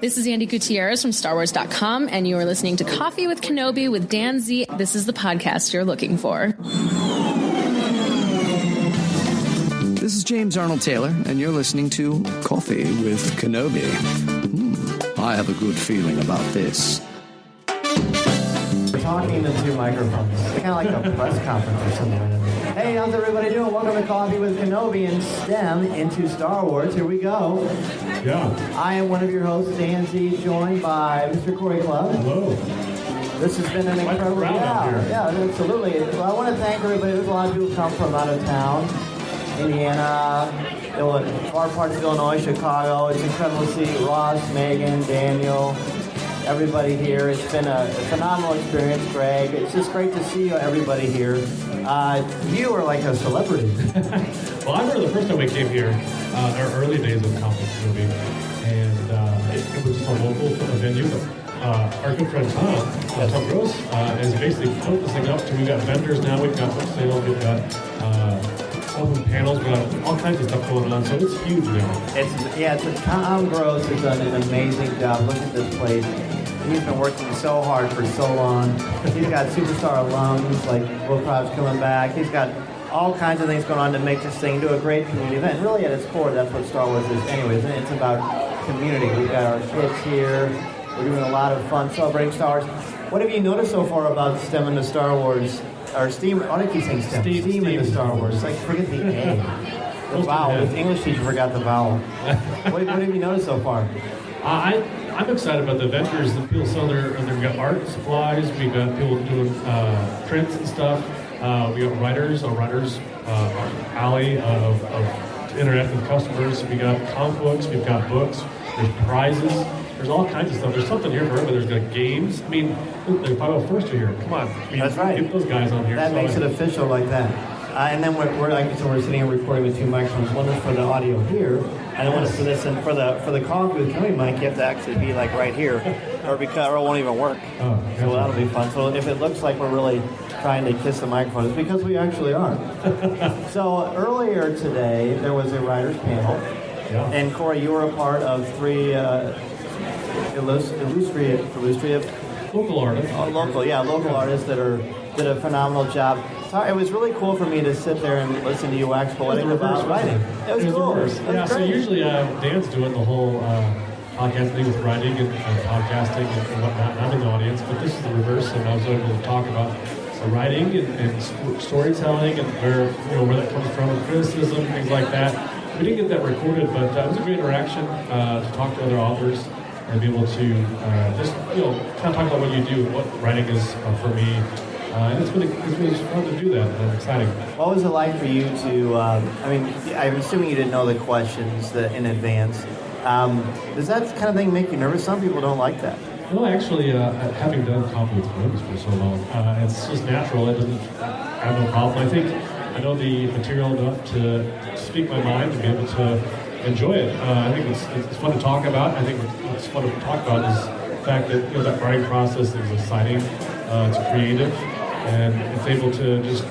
This is Andy Gutierrez from StarWars.com, and you are listening to Coffee with Kenobi with Dan Z. This is the podcast you're looking for. This is James Arnold Taylor, and you're listening to Coffee with Kenobi. I have a good feeling about this. We're talking into two microphones. It's kind of like a press conference or something. Hey, how's everybody doing? Welcome to Coffee with Kenobi and STEM into Star Wars. Here we go. Yeah. I am one of your hosts, Dan Z, joined by Mr. Cory Clubb. Hello. This has been an incredible... Yeah, absolutely. Well, I want to thank everybody. There's a lot of people who come from out of town. Indiana, far parts of Illinois, Chicago. It's incredible to see Ross, Megan, Daniel, everybody here. It's been a phenomenal experience, Greg. It's just great to see everybody here. You are like a celebrity. Well, I remember the first time we came here, our early days of Coffee with Kenobi, and it was just a local venue. Our good friend Tom Gross, has basically put this thing up to. We've got vendors now, we've got book sales, we've got open panels, we've got all kinds of stuff going on, so it's huge now. Tom Gross has done an amazing job. Look at this place. He's been working so hard for so long. He's got superstar alums like Will Crowd's coming back. He's got all kinds of things going on to make this thing into a great community event. Really, at its core, that's what Star Wars is anyways. It's about community. We've got our kids here. We're doing a lot of fun celebrating Star Wars. What have you noticed so far about STEM into Star Wars? Or STEAM, I keep saying STEM. STEAM into Star Wars. It's like, forget the A. The vowel. The English teacher forgot the vowel. What have you noticed so far? I'm excited about the vendors. The people selling they've got art supplies. We've got people doing prints and stuff. We got writers, alley of interact with customers. We got comic books. We've got books. There's prizes. There's all kinds of stuff. There's something here for everybody. There's got games. I mean, the 501st are here. Come on. That's right. Get those guys on here. That makes it official like that. And then we're sitting here recording with two microphones. One is for the audio here, and then one is for this. And for the Coffee with Kenobi mic, you have to actually be like right here, or it won't even work. So that'll be fun. So if it looks like we're really trying to kiss the microphone, it's because we actually are. So earlier today, there was a writers panel, and Cory, you were a part of three illustrative local artists. Local artists that did a phenomenal job. It was really cool for me to sit there and listen to you explain about writing. It was cool. So usually Dan's doing the whole podcast thing with writing and podcasting and whatnot, and I'm in the audience, but this is the reverse, and I was able to talk about writing and storytelling and where that comes from, and criticism, things like that. We didn't get that recorded, but it was a great interaction to talk to other authors and be able to just kind of talk about what you do, what writing is for me. And it's been fun to do that, and exciting. What was it like for you to, I'm assuming you didn't know the questions in advance. Does that kind of thing make you nervous? Some people don't like that. No, actually, having done Coffee with Kenobi for so long, it's just natural. I have no problem. I think I know the material enough to speak my mind and be able to enjoy it. I think it's fun to talk about. I think what's fun to talk about is the fact that that writing process is exciting, it's creative, and it's able to just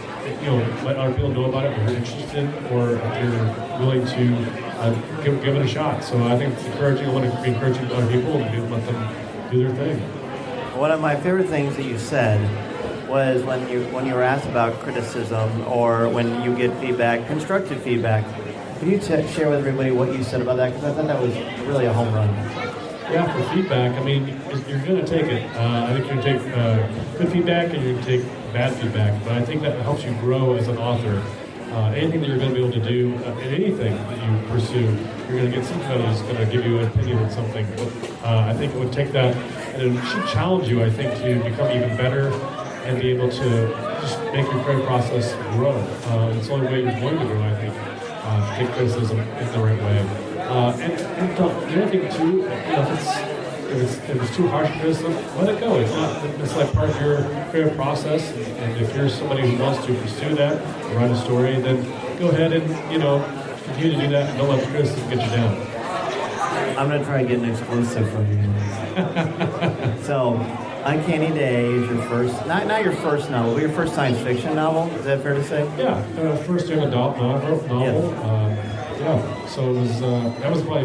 let other people know about it if you're interested or if you're willing to give it a shot. So I think it's encouraging. I want to be encouraging to other people and let them do their thing. One of my favorite things that you said was when you were asked about criticism or when you get feedback, constructive feedback. Could you share with everybody what you said about that? Because I thought that was really a home run. Yeah, for feedback, you're going to take it. I think you're going to take good feedback and you're going to take bad feedback, but I think that helps you grow as an author. Anything that you're going to be able to do, in anything that you pursue, you're going to get somebody who's going to give you an opinion on something. I think it would take that, and it should challenge you, I think, to become even better and be able to just make your creative process grow. It's the only way you're going to grow, I think. Take criticism in the right way. And the other thing too, if it's too harsh criticism, let it go. It's like part of your creative process. And if you're somebody who wants to pursue that, write a story, then go ahead and continue to do that. And don't let the criticism get you down. I'm gonna try and get an exclusive from you. So, Uncanny Day is your first, not your first novel, but your first science fiction novel. Is that fair to say? Yeah, first young adult novel. Yes. So it was that was my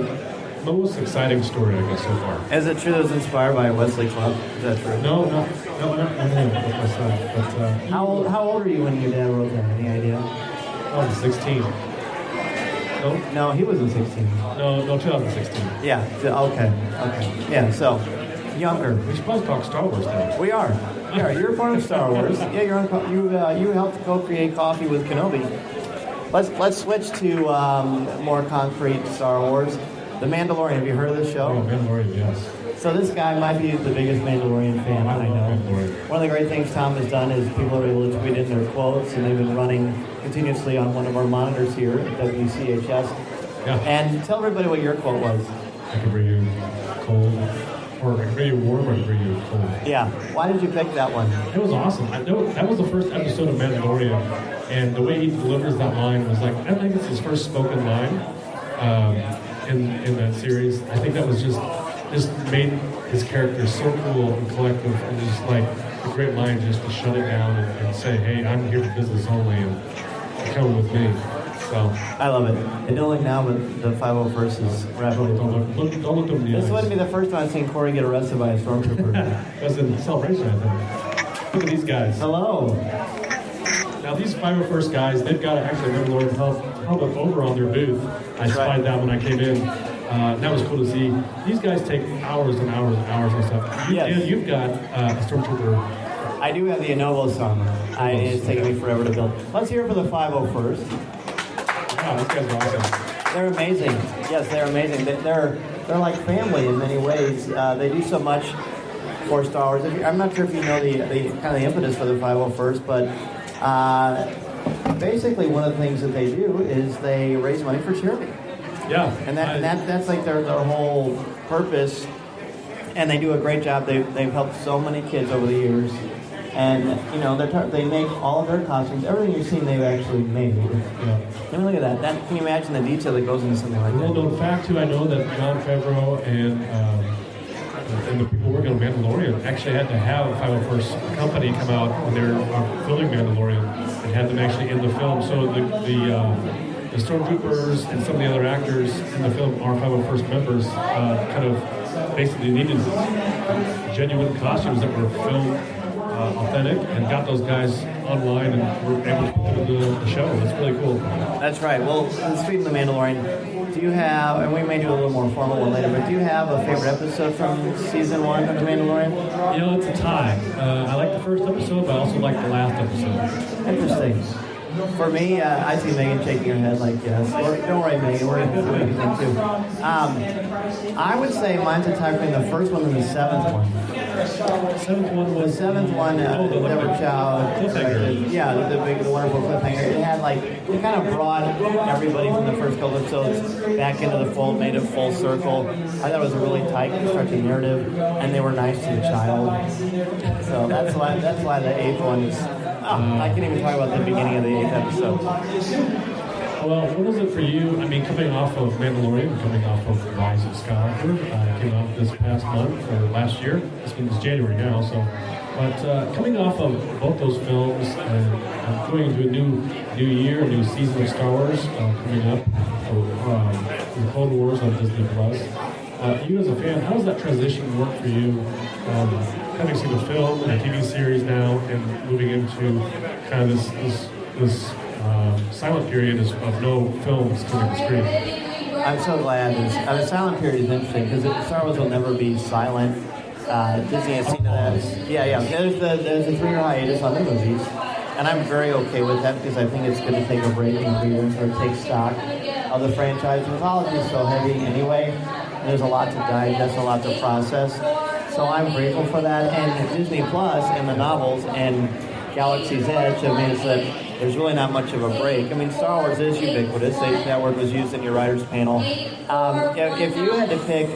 most exciting story, I guess, so far. Is it true that it was inspired by Wesley Clubb? Is that true? No, not him, with my son. But How old were you when your dad wrote that? Any idea? I was 16. No, he wasn't 16. No, 2016. Yeah. Okay. Yeah. So younger. We should probably talk Star Wars now. We are. Yeah. You're a part of Star Wars. Yeah. You're on. You helped co-create Coffee with Kenobi. Let's switch to more concrete Star Wars. The Mandalorian. Have you heard of this show? Oh, Mandalorian, yes. So this guy might be the biggest Mandalorian fan I know. One of the great things Tom has done is people are able to tweet in their quotes, and they've been running continuously on one of our monitors here at WCHS. Yeah. And tell everybody what your quote was. I can bring you cold, or I can bring you warm, or I can bring you cold. Yeah. Why did you pick that one? It was awesome. I know that was the first episode of Mandalorian, and the way he delivers that line was like, I think it's his first spoken line in that series. I think that was just made his character so cool and collective, and just like a great line just to shut it down and say, hey, I'm here for business only, and come with me. So I love it. And don't look now, but the 501st is rapidly. don't look them in the eyes. This wouldn't be the first time I've seen Cory get arrested by a stormtrooper. It was in Celebration, I think. Look at these guys. Hello. Now these 501st guys, they've got actually Mandalorian held up over on their booth. I spied that when I came in. That was cool to see. These guys take hours and hours and hours and stuff. You've got a stormtrooper. I do have the Innovos armor. It's taken me forever to build. Let's hear it for the 501st. Wow, these guys are awesome. They're amazing. Yes, they're amazing. They're like family in many ways. They do so much for Star Wars. I'm not sure if you know the kind of the impetus for the 501st, but basically one of the things that they do is they raise money for charity. Yeah. And that's like their whole purpose. And they do a great job. They've helped so many kids over the years. And, you know, they make all of their costumes. Everything you've seen, they've actually made. Yeah. I mean, look at that. Can you imagine the detail that goes into something like that? Well, known fact, too, I know that Jon Favreau and the people working on Mandalorian actually had to have 501st Company come out when they were filming Mandalorian and had them actually in the film. So the Stormtroopers and some of the other actors in the film are 501st members, kind of basically needed genuine costumes that were filmed authentic, and got those guys online and were able to put the show. It's really cool. That's right. Well, speaking of The Mandalorian, do you have, and we may do a little more formal one later, but do you have a favorite episode from season 1 of The Mandalorian? You know, it's a tie. I like the first episode, but I also like the last episode. Interesting. For me, I see Megan shaking her head like yes. Don't worry, Megan. We're going to do anything too. I would say mine's a tie between the first one and the 7th one. The 7th one was The 7th one, Deborah Chow. Yeah, the wonderful cliffhanger. It had it kind of brought everybody from the first couple episodes back into the fold, made it full circle. I thought it was a really tight, constructed narrative, and they were nice to the child. So that's why the 8th one is. I can't even talk about the beginning of the 8th episode. Well, what was it for you? I mean, coming off of Mandalorian, coming off of Rise of Skywalker, came out this past month or last year. It's January now, so. But coming off of both those films and going into a new year, a new season of Star Wars coming up for the Clone Wars on Disney Plus. You as a fan, how does that transition work for you? Having seen the film and a TV series now, and moving into kind of this silent period of no films coming to screen. I'm so glad. The silent period is interesting because Star Wars will never be silent. Disney has seen that. Yeah. There's a 3-year hiatus on the movies, and I'm very okay with that because I think it's good to take a break and breathe and sort of take stock of the franchise. Mythology is so heavy anyway. And there's a lot to digest, a lot to process. So I'm grateful for that. And Disney Plus and the novels and Galaxy's Edge have made it so that there's really not much of a break. I mean, Star Wars is ubiquitous. That word was used in your writer's panel. If you had to pick,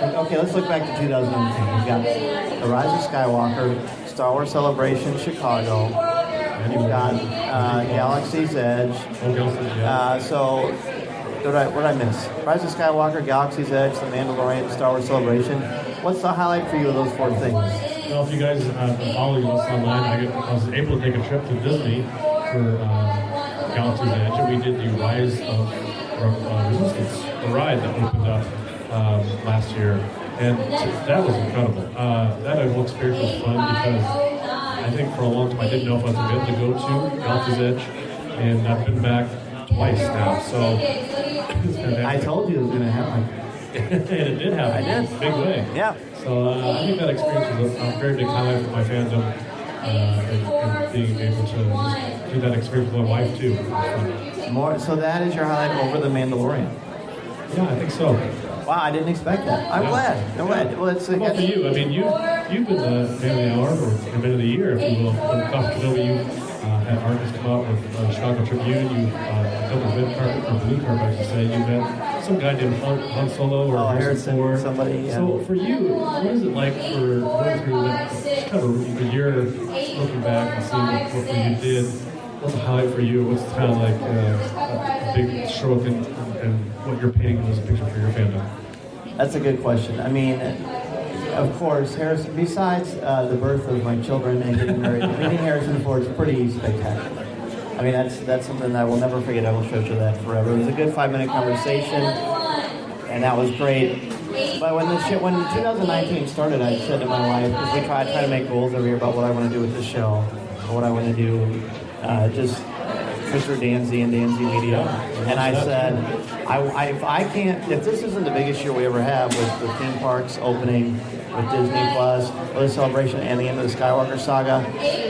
okay, let's look back to 2010. You've got The Rise of Skywalker, Star Wars Celebration Chicago, and you've got Galaxy's Edge. So, what did I miss? Rise of Skywalker, Galaxy's Edge, The Mandalorian, Star Wars Celebration. What's the highlight for you of those 4 things? Well, if you guys have been following us online, I was able to take a trip to Disney for Galaxy's Edge, and we did the Rise of Resistance, the ride that opened up last year, and that was incredible. That whole experience was fun because I think for a long time I didn't know if I was going to be able to go to Galaxy's Edge, and I've been back twice now, so it's fantastic. I told you it was going to happen. And it did happen. I did. In a big way. Yeah. So I think that experience was a very big highlight for my fandom, and being able to just do that experience with my wife too. So that is your highlight over The Mandalorian? Yeah, I think so. Wow, I didn't expect that. I'm glad. Well, it's How about for you? I mean, you've been the man of the hour, or man of the year, if you will. When Coffee Kenobi, you had artists come out with Chicago Tribune. You built a red carpet, or blue carpet, I should say. You met some guy named Han Solo or Harrison Ford. Somebody. Yeah. So for you, what is it like for going through that kind of a year, looking back and seeing what you did? What's a highlight for you? What's kind of like a big stroke in what you're painting as a picture for your fandom? That's a good question. I mean, of course, Harrison, besides the birth of my children and getting married, meeting Harrison Ford is pretty spectacular. I mean, that's something that I will never forget. I will treasure that forever. It was a good 5-minute conversation, and that was great. But when 2019 started, I said to my wife, because we try to make goals every year about what I want to do with this show, or what I want to do, just Mr. Dan Z and Dan Z Media. And I said, if this isn't the biggest year we ever have with the theme parks opening, with Disney Plus, or the celebration and the end of the Skywalker saga,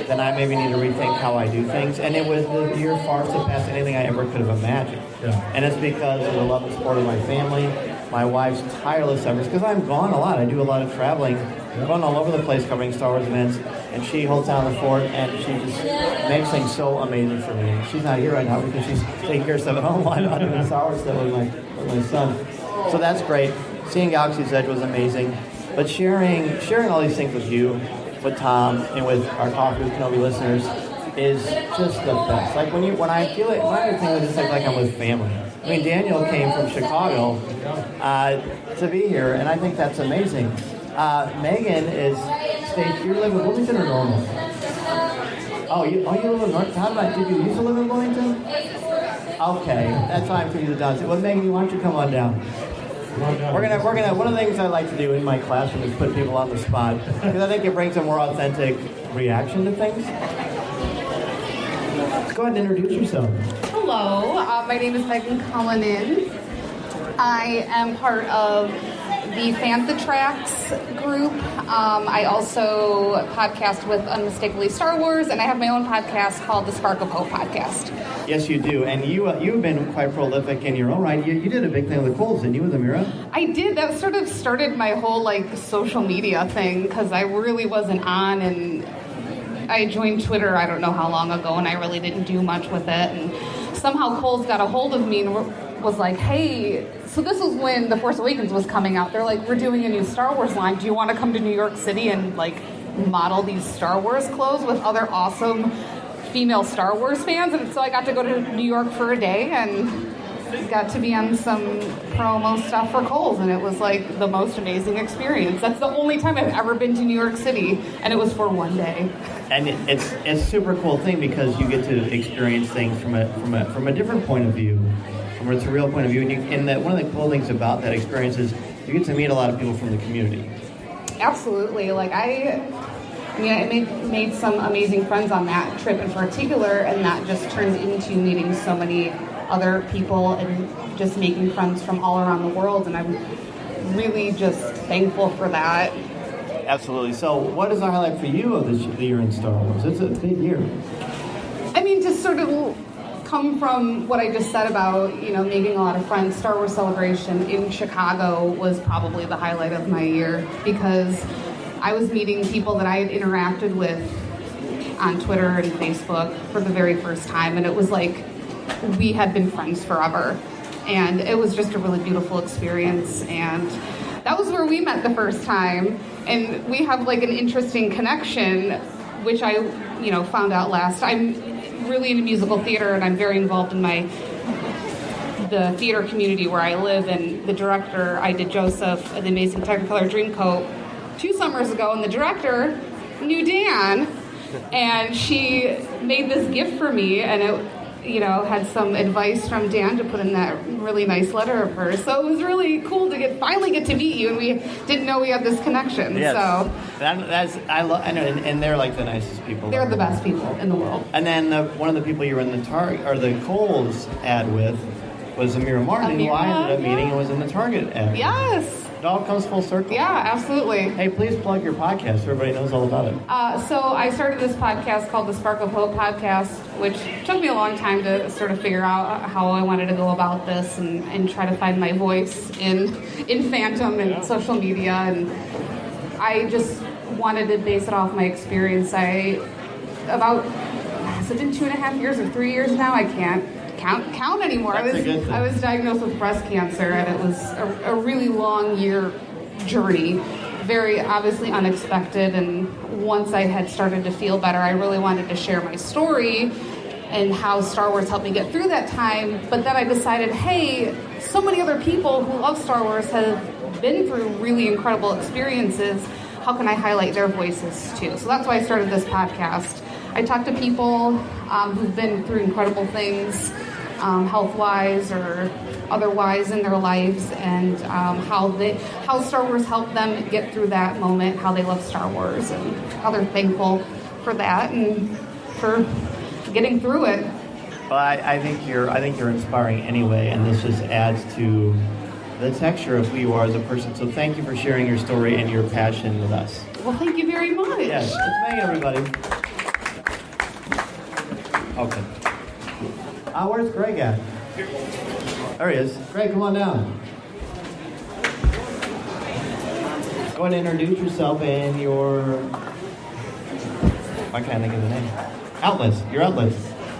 then I maybe need to rethink how I do things. And it was the year far surpassed anything I ever could have imagined. Yeah. And it's because of the love and support of my family, my wife's tireless efforts, because I'm gone a lot. I do a lot of traveling. I'm going all over the place covering Star Wars events, and she holds down the fort, and she just makes things so amazing for me. She's not here right now because she's taking care of stuff at home while I'm doing Star Wars stuff with my son. So that's great. Seeing Galaxy's Edge was amazing. But sharing all these things with you, with Tom, and with our Coffee with Kenobi listeners is just the best. Like when I feel it, when I think it's like I'm with family. I mean, Daniel came from Chicago to be here, and I think that's amazing. Megan is you live in Wilmington or Normal? Oh, you live in North? Did you used to live in Wilmington? Okay, that's why I'm confused down. Well, Megan, why don't you come on down? We're gonna. One of the things I like to do in my classroom is put people on the spot because I think it brings a more authentic reaction to things. Go ahead and introduce yourself. Hello, my name is Megan Cullinan. I am part of the Fantha Tracks group. I also podcast with Unmistakably Star Wars, and I have my own podcast called the Spark of Hope podcast. Yes, you do, and you've been quite prolific in your own right. You did a big thing with the Coles, didn't you, with Amira? I did. That sort of started my whole social media thing because I really wasn't on, and I joined Twitter I don't know how long ago, and I really didn't do much with it. And somehow Coles got a hold of me and was like, hey, so this was when The Force Awakens was coming out. They're like, we're doing a new Star Wars line. Do you want to come to New York City and model these Star Wars clothes with other awesome female Star Wars fans? And so I got to go to New York for a day and got to be on some promo stuff for Kohl's, and it was the most amazing experience. That's the only time I've ever been to New York City, and it was for one day. And it's a super cool thing because you get to experience things from a different point of view, from a surreal point of view. And one of the cool things about that experience is you get to meet a lot of people from the community. Absolutely. I made some amazing friends on that trip in particular, and that just turned into meeting so many other people and just making friends from all around the world, and I'm really just thankful for that. Absolutely. So what is the highlight for you of the year in Star Wars? It's a big year. I mean, to sort of come from what I just said about, making a lot of friends, Star Wars Celebration in Chicago was probably the highlight of my year because I was meeting people that I had interacted with on Twitter and Facebook for the very first time, and it was like we had been friends forever, and it was just a really beautiful experience. And that was where we met the first time, and we have an interesting connection, which I found out last. I'm really into musical theater, and I'm very involved in the theater community where I live, and the director, I did Joseph, The Amazing Technicolor Dreamcoat 2 summers ago, and the director knew Dan, and she made this gift for me, and had some advice from Dan to put in that really nice letter of hers. So it was really cool to finally get to meet you, and we didn't know we had this connection. Yes. So I love, and they're like the nicest people. They're the best people in the world. And then one of the people you were in the Kohl's ad with was Amira Martin, who I ended up meeting and was in the Target ad. Yes. It all comes full circle. Yeah, absolutely. Hey, please plug your podcast so everybody knows all about it. So I started this podcast called the Spark of Hope podcast, which took me a long time to sort of figure out how I wanted to go about this and try to find my voice in Phantom and social media. And I just wanted to base it off my experience. Has it been 2.5 years or 3 years now? I can't count anymore. I was diagnosed with breast cancer, and it was a really long year journey, very obviously unexpected. And once I had started to feel better, I really wanted to share my story and how Star Wars helped me get through that time. But then I decided, hey, so many other people who love Star Wars have been through really incredible experiences. How can I highlight their voices too? So that's why I started this podcast. I talk to people who've been through incredible things, health-wise or otherwise in their lives, and how Star Wars helped them get through that moment, how they love Star Wars, and how they're thankful for that and for getting through it. Well, I think you're inspiring anyway, and this just adds to the texture of who you are as a person. So thank you for sharing your story and your passion with us. Well, thank you very much. Yes, let's thank everybody. Okay. Where's Greg at? There he is. Greg, come on down. Go ahead and introduce yourself and your... I can't think of the name. Your outlets.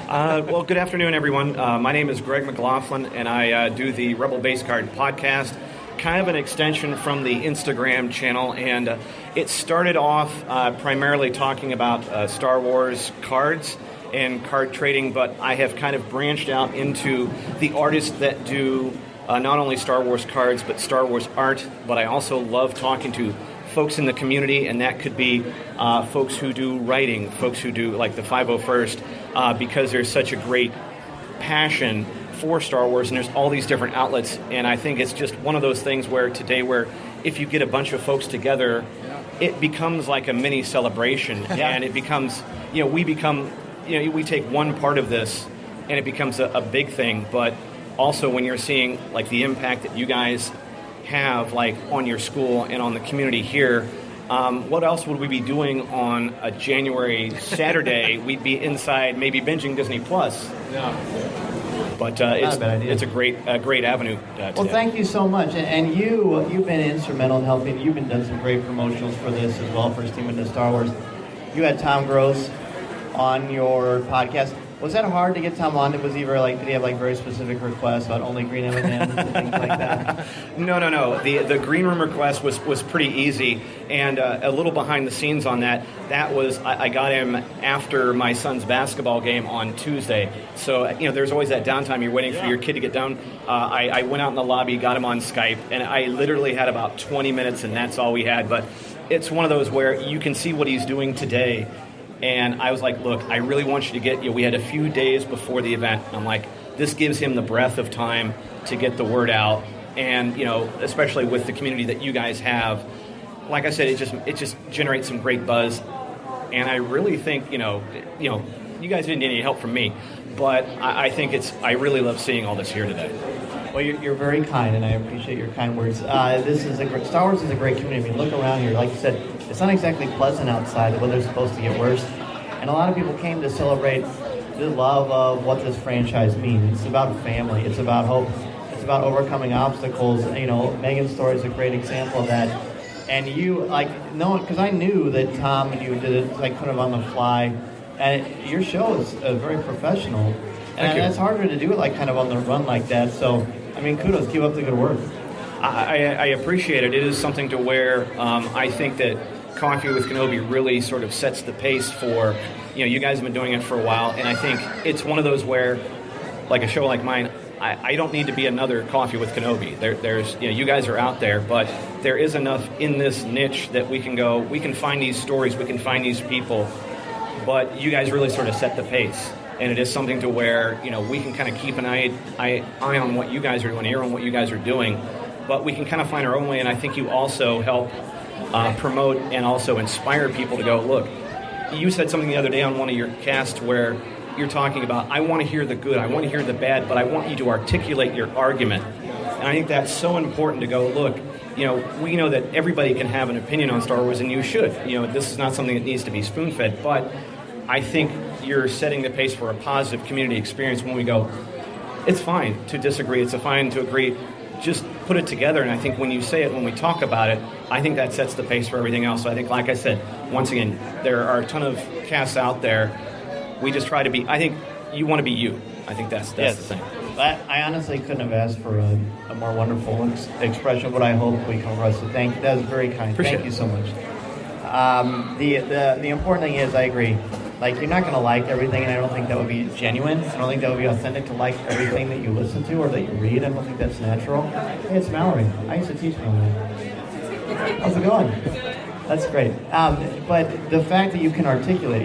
Well, good afternoon, everyone. My name is Greg McLaughlin, and I do the Rebel Base Card podcast, kind of an extension from the Instagram channel, and it started off primarily talking about Star Wars cards and card trading, but I have kind of branched out into the artists that do not only Star Wars cards, but Star Wars art, but I also love talking to folks in the community, and that could be folks who do writing, folks who do like the 501st, because there's such a great passion for Star Wars, and there's all these different outlets, and I think it's just one of those things where if you get a bunch of folks together, it becomes like a mini celebration, and it becomes, we take one part of this, and it becomes a big thing, but also when you're seeing like the impact that you guys have like on your school and on the community here, what else would we be doing on a January Saturday? We'd be inside maybe binging Disney Plus. Yeah. But it's a great avenue. Well, thank you so much, and you've been instrumental in helping. You've been done some great promotionals for this as well, First Team into Star Wars. You had Tom Gross on your podcast. Was that hard to get Tom on? Did he have like very specific requests about only green M&Ms and things like that? No. The green room request was pretty easy, and a little behind the scenes on that. That was I got him after my son's basketball game on Tuesday. So there's always that downtime. You're waiting for your kid to get down. I went out in the lobby, got him on Skype, and I literally had about 20 minutes, and that's all we had. But it's one of those where you can see what he's doing today. And I was like, look, I really want you to get, we had a few days before the event. I'm like, this gives him the breadth of time to get the word out. And, especially with the community that you guys have, like I said, it just generates some great buzz. And I really think, you guys didn't need any help from me, but I think I really love seeing all this here today. Well, you're very kind, and I appreciate your kind words. Star Wars is a great community. I mean, look around here. Like you said, it's not exactly pleasant outside. The weather's supposed to get worse. And a lot of people came to celebrate the love of what this franchise means. It's about family. It's about hope. It's about overcoming obstacles. Megan's story is a great example of that. And because I knew that Tom and you did it like kind of on the fly. And your show is very professional. And it's harder to do it like kind of on the run like that. So, kudos. Keep up the good work. I appreciate it. It is something to where I think that Coffee with Kenobi really sort of sets the pace for, you guys have been doing it for a while. And I think it's one of those where, like a show like mine, I don't need to be another Coffee with Kenobi. There's you guys are out there, but there is enough in this niche that we can find these stories, we can find these people. But you guys really sort of set the pace. and it is something to where, we can kind of keep an eye on what you guys are doing, ear on what you guys are doing, but we can kind of find our own way, and I think you also help promote and also inspire people to go, look, you said something the other day on one of your casts where you're talking about, I want to hear the good, I want to hear the bad, but I want you to articulate your argument. And I think that's so important to go, look, we know that everybody can have an opinion on Star Wars, and you should. This is not something that needs to be spoon-fed, but I think you're setting the pace for a positive community experience when we go, it's fine to disagree, it's fine to agree, just put it together. And I think when you say it, when we talk about it, I think that sets the pace for everything else. So I think, like I said, once again, there are a ton of casts out there. We just try to be, I think you want to be you. I think that's the thing. I honestly couldn't have asked for a more wonderful expression of what I hope we come across. So that was very kind. Appreciate Thank you so much. The important thing is, I agree. Like, you're not going to like everything, and I don't think that would be genuine. I don't think that would be authentic to like everything that you listen to or that you read. I don't think that's natural. Hey, it's Mallory. I used to teach Mallory. How's it going? That's great. But the fact that you can articulate,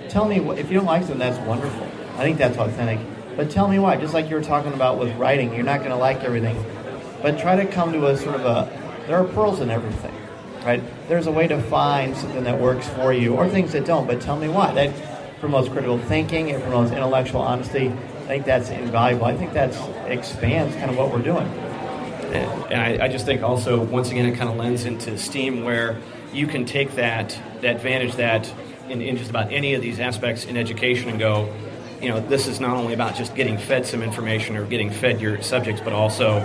tell me, if you don't like something, that's wonderful. I think that's authentic. But tell me why. Just like you were talking about with writing, you're not going to like everything. But try to come to a sort of there are pearls in everything. Right? There's a way to find something that works for you, or things that don't, but tell me why. That promotes critical thinking, it promotes intellectual honesty. I think that's invaluable. I think that expands kind of what we're doing. And I just think also, once again, it kind of lends into STEAM, where you can take that advantage that in just about any of these aspects in education and go, this is not only about just getting fed some information or getting fed your subjects, but also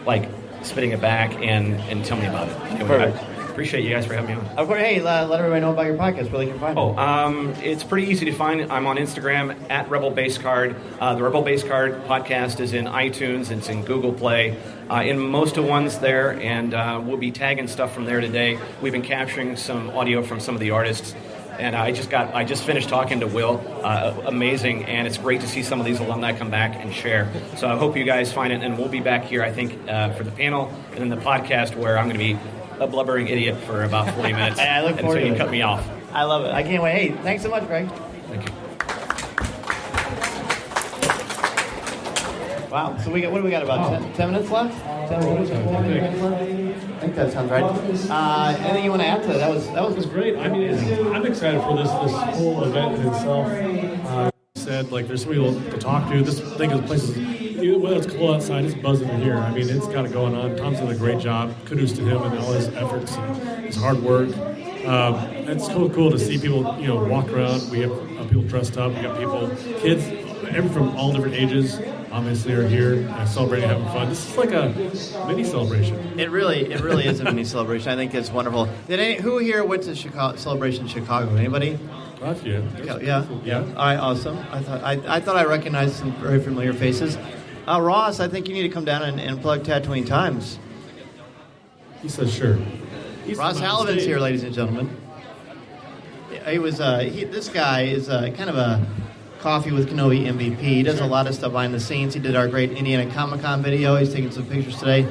like spitting it back and tell me about it. Anyway, appreciate you guys for having me on. Of course, hey, let everybody know about your podcast, where they can find it. It's pretty easy to find. I'm on Instagram at Rebel Base Card. The Rebel Base Card podcast is in iTunes. It's in Google Play. In most of ones there, and we'll be tagging stuff from there today. We've been capturing some audio from some of the artists, and I just finished talking to Will. Amazing, and it's great to see some of these alumni come back and share. So I hope you guys find it, and we'll be back here, I think, for the panel and then the podcast, where I'm going to be a blubbering idiot for about 40 minutes. I look forward to it. And so you cut me off. I love it. I can't wait. Hey, thanks so much, Greg. Thank you. Wow. So what do we got, about 10 minutes left? 10 minutes left? I think that sounds right. Anything you want to add to that? That was great. I mean, I'm excited for this whole event in itself. Said, like, there's so many people to talk to. This thing is places, whether it's cold outside, it's buzzing in here. I mean, it's got it going on. Tom's done a great job. Kudos to him and all his efforts and his hard work. It's so cool to see people, walk around. We have people dressed up. We got people, kids, from all different ages, obviously, are here celebrating, having fun. This is like a mini celebration. It really is a mini celebration. I think it's wonderful. Who here went to Celebration Chicago? Anybody? Yeah. All right, awesome. I thought I recognized some very familiar faces. Ross, I think you need to come down and plug Tatooine Times. He says sure. Ross Hollebon's here, ladies and gentlemen. This guy is kind of a Coffee with Kenobi MVP. He does a lot of stuff behind the scenes. He did our great Indiana Comic-Con video. He's taking some pictures today.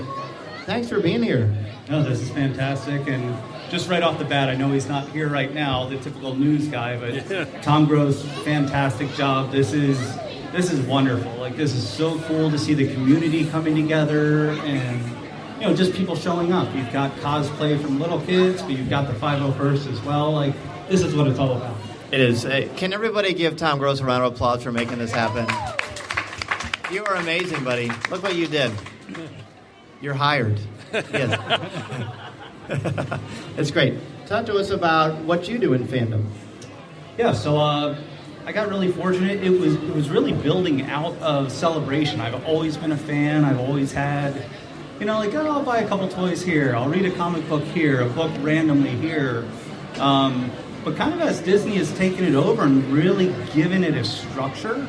Thanks for being here. No, this is fantastic, and just right off the bat, I know he's not here right now, the typical news guy, but Tom Gross, fantastic job. This is wonderful. Like, this is so cool to see the community coming together, and just people showing up. You've got cosplay from little kids, but you've got the 501st as well. Like, this is what it's all about. It is. Can everybody give Tom Gross a round of applause for making this happen? You are amazing, buddy. Look what you did. You're hired. Yes. It's great. Talk to us about what you do in fandom. Yeah, so I got really fortunate. It was really building out of Celebration. I've always been a fan. I've always had, I'll buy a couple toys here. I'll read a comic book here, a book randomly here. But kind of as Disney has taken it over and really given it a structure,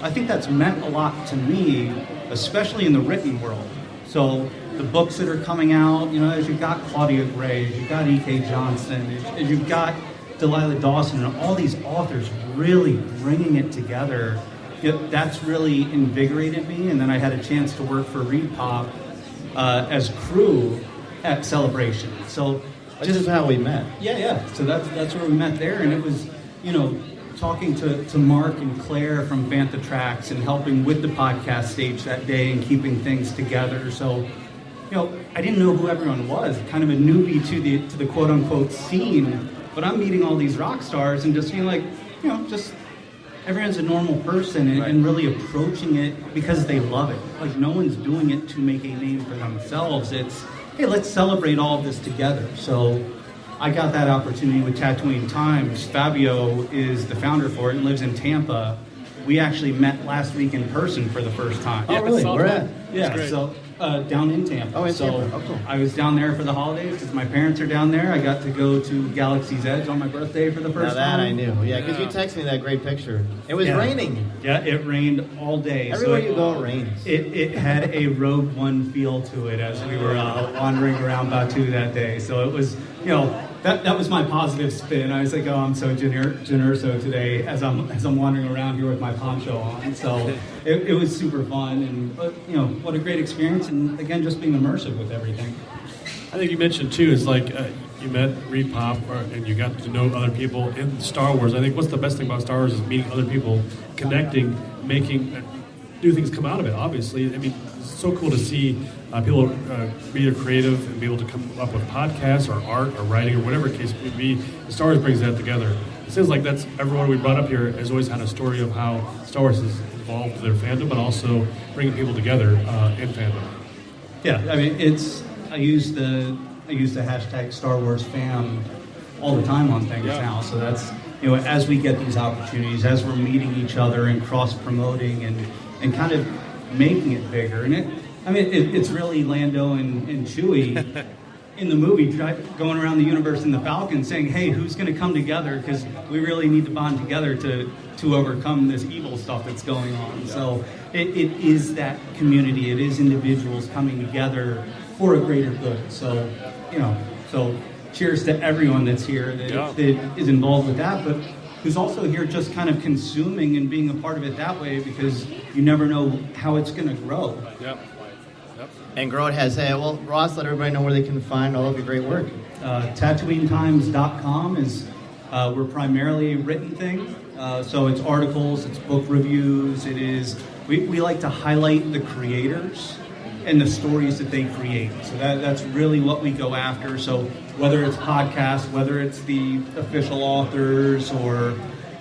I think that's meant a lot to me, especially in the written world. So the books that are coming out, as you've got Claudia Gray, as you've got E.K. Johnston, as you've got Delilah Dawson, and all these authors really bringing it together, that's really invigorated me. And then I had a chance to work for Reed Pop as crew at Celebration. So this is how we met. Yeah. So that's where we met there, and it was, talking to Mark and Claire from Fantha Tracks and helping with the podcast stage that day and keeping things together. So, I didn't know who everyone was, kind of a newbie to the quote unquote scene, but I'm meeting all these rock stars and just being like, just everyone's a normal person and really approaching it because they love it. Like, no one's doing it to make a name for themselves. It's, hey, let's celebrate all of this together. So I got that opportunity with Tatooine Times. Fabio is the founder for it and lives in Tampa. We actually met last week in person for the first time. Oh, really? Where at? Yeah, so down in Tampa. Oh, in so Tampa. Oh, cool. I was down there for the holidays because my parents are down there. I got to go to Galaxy's Edge on my birthday for the first Now that time. I knew. Yeah, because you texted me that great picture. It was raining. Yeah, it rained all day. Everywhere so you go, it rains. It had a Rogue One feel to it as we were wandering around Batu that day. So it was, that was my positive spin. I was like, oh, I'm so generoso today as I'm wandering around here with my poncho on. So it was super fun, and what a great experience, and again, just being immersive with everything. I think you mentioned too is like you met Reed Pop and you got to know other people in Star Wars. I think what's the best thing about Star Wars is meeting other people, connecting, making new things come out of it. Obviously, I mean, it's so cool to see people be creative and be able to come up with podcasts or art or writing or whatever the case may be. Star Wars brings that together. It seems like that's everyone we brought up here has always had a story of how Star Wars has evolved their fandom, but also bringing people together in fandom. Yeah, I mean, I use the hashtag Star Wars fam all the time on things now. So that's, as we get these opportunities, as we're meeting each other and cross promoting and kind of making it bigger. And it's really Lando and Chewie in the movie going around the universe in the Falcon saying, hey, who's going to come together? Because we really need to bond together to overcome this evil stuff that's going on. Yeah. So it is that community. It is individuals coming together for a greater good. So, so cheers to everyone that's here that is involved with that, but who's also here just kind of consuming and being a part of it that way, because you never know how it's going to grow. Yep. And grow it has, well, Ross, let everybody know where they can find all of your great work. TatooineTimes.com is, we're primarily a written thing. So it's articles, it's book reviews, it is, we like to highlight the creators and the stories that they create. So that's really what we go after. So whether it's podcasts, whether it's the official authors, or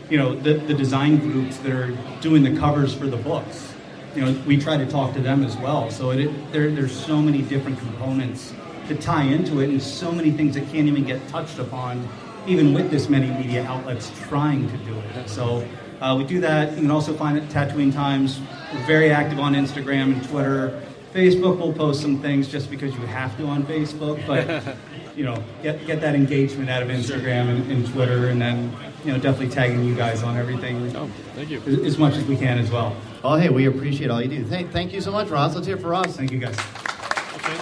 the design groups that are doing the covers for the books, we try to talk to them as well. So there's so many different components to tie into it, and so many things that can't even get touched upon, even with this many media outlets trying to do it. So we do that. You can also find it at Tatooine Times. We're very active on Instagram and Twitter. Facebook, we'll post some things just because you have to on Facebook, but get that engagement out of Instagram and Twitter, and then definitely tagging you guys on everything. Oh, thank you. As much as we can as well. Oh, hey, we appreciate all you do. Thank you so much, Ross. Let's hear it for Ross. Thank you, guys. Okay.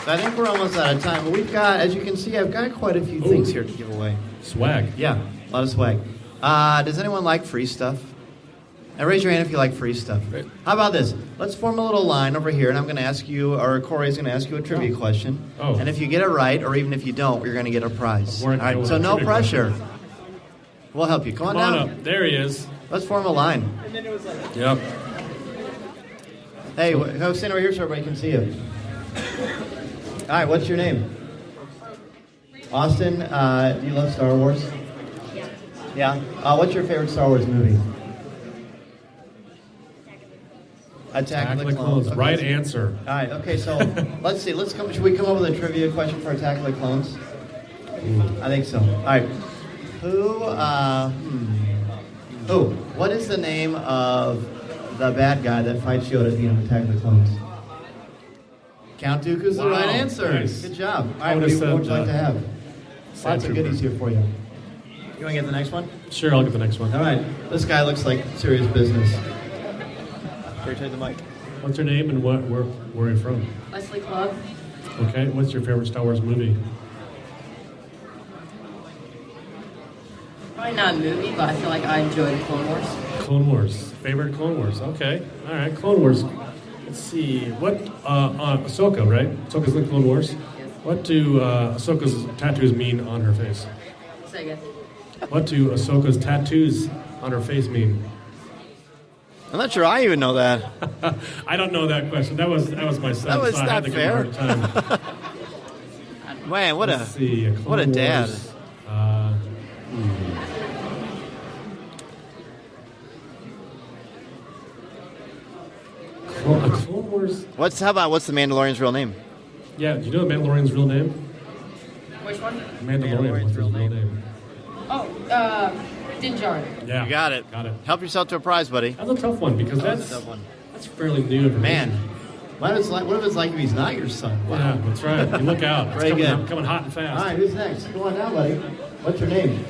So I think we're almost out of time, but we've got, as you can see, I've got quite a few things here to give away. Swag. Yeah, a lot of swag. Does anyone like free stuff? And raise your hand if you like free stuff. Great. How about this? Let's form a little line over here, and I'm going to ask you, or Cory's going to ask you a trivia question. Oh. And if you get it right, or even if you don't, you're going to get a prize. All right, so no pressure. We'll help you. Come on down. Up. There he is. Let's form a line. Yep. Hey, go stand over here so everybody can see you. All right, what's your name? Austin, do you love Star Wars? Yeah. What's your favorite Star Wars movie? Attack of the Clones. Okay. Right answer. All right, okay, so let's see. Should we come up with a trivia question for Attack of the Clones? I think so. All right. What is the name of the bad guy that fights Yoda at the end of Attack of the Clones? Count Dooku's the right answer. Nice. Good job. All right, what would you like to have? Lots of goodies here for you. You want to get the next one? Sure, I'll get the next one. All right. This guy looks like serious business. Here, take the mic. What's your name and where are you from? Wesley Clubb. Okay, what's your favorite Star Wars movie? Probably not a movie, but I feel like I enjoyed Clone Wars. Clone Wars. Favorite Clone Wars. Okay. All right, Clone Wars. Let's see. What, Ahsoka, right? Ahsoka's in Clone Wars? Yes. What do Ahsoka's tattoos mean on her face? Say again. What do Ahsoka's tattoos on her face mean? I'm not sure I even know that. I don't know that question. That was my son. That was so I had not to fair. give him a hard time. Man, Let's see, what a Clone dad. Wars, Clone Wars. What's the Mandalorian's real name? Yeah, do you know the Mandalorian's real name? Which one? Mandalorian. What's his real name? Oh, Din Djarin. Yeah, You got it. Got it. Help yourself to a prize, buddy. That's a tough one because That's a tough one. that's fairly new information. Man, What if it's like if he's not your son? Wow. Yeah, that's right. You look out. It's Very good. coming hot and fast. All right, who's next? Come on now, buddy. What's your name?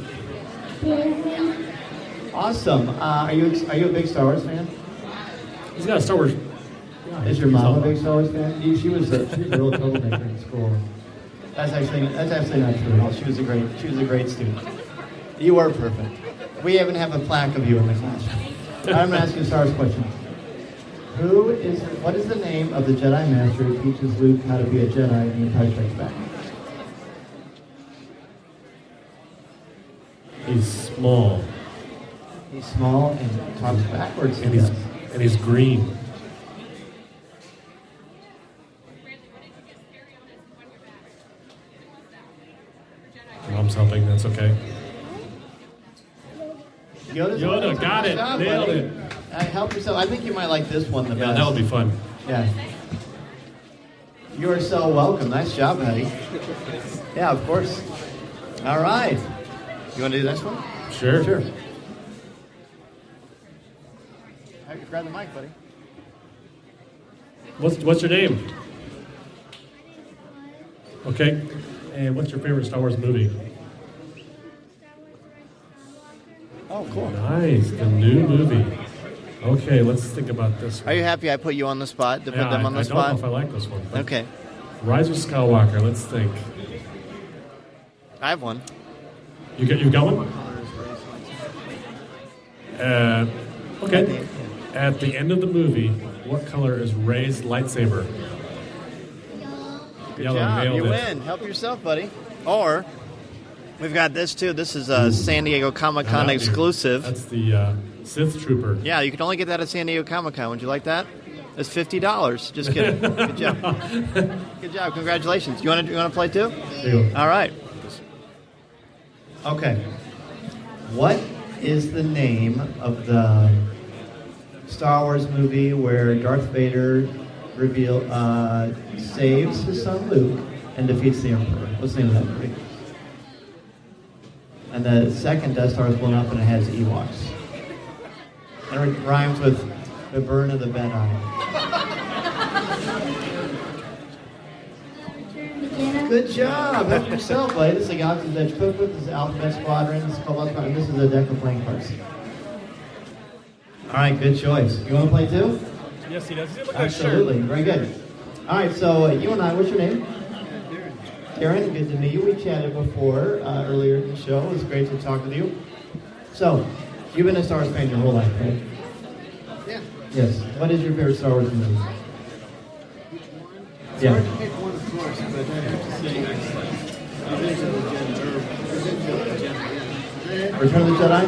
Awesome. Are you a big Star Wars fan? He's got a Star Wars. Is your mom a big Star Wars fan? She was a real troublemaker in school. That's actually not true. She was a great student. You were perfect. We even have a plaque of you in the classroom. I'm going to ask you a Star Wars question. What is the name of the Jedi Master who teaches Luke how to be a Jedi in The Empire Strikes Back? He's small He's small and talks backwards. and he's green. Mom's helping. That's okay. Yoda, got it. Nailed it. Help yourself. I think you might like this one the Yeah, best. that would be fun. Yeah. You are so welcome. Nice job, buddy. Yeah, of course. All right. You want to do this one? Sure. Sure. Grab the mic, buddy. What's your name? Okay. And what's your favorite Star Wars movie? Oh, cool. Nice. The new movie. Okay, let's think about this one. are you happy I put you on the spot to put them on the I spot? don't know if I like this one. but Okay, Rise of Skywalker. Let's think. I have one. You got one? Okay. At the end of the movie, what color is Rey's lightsaber? Good Yellow. job. Nailed You it. win. Help yourself, buddy. Or we've got this too. This is a San Diego Comic Con exclusive. That's the Sith Trooper. Yeah, you can only get that at San Diego Comic Con. Would you like that? It's $50. Just kidding. Good job. Good job. Congratulations. You want to play too? There you go. All right. Okay. What is the name of the Star Wars movie where Darth Vader saves his son Luke and defeats the Emperor? What's the name of that movie? And the second Death Star is blown up and it has Ewoks. And it rhymes with the burn of the bed eye. Good job. Help yourself, buddy. This is a Galaxy's Edge Cookbook. This is Alphabet Squadron. This is Cobalt Squadron. This is a deck of playing cards. All right, good choice. You want to play too? Yes, he does. Look at that shirt. Absolutely. Very good. All right, so you and I, what's your name? Darren, good to meet you. We chatted before, earlier in the show. It was great to talk with you. So, you've been a Star Wars fan your whole life, right? Yeah. Yes. What is your favorite Star Wars movie? It's Yeah. hard to pick one, of course, but I have to say Return of the Jedi?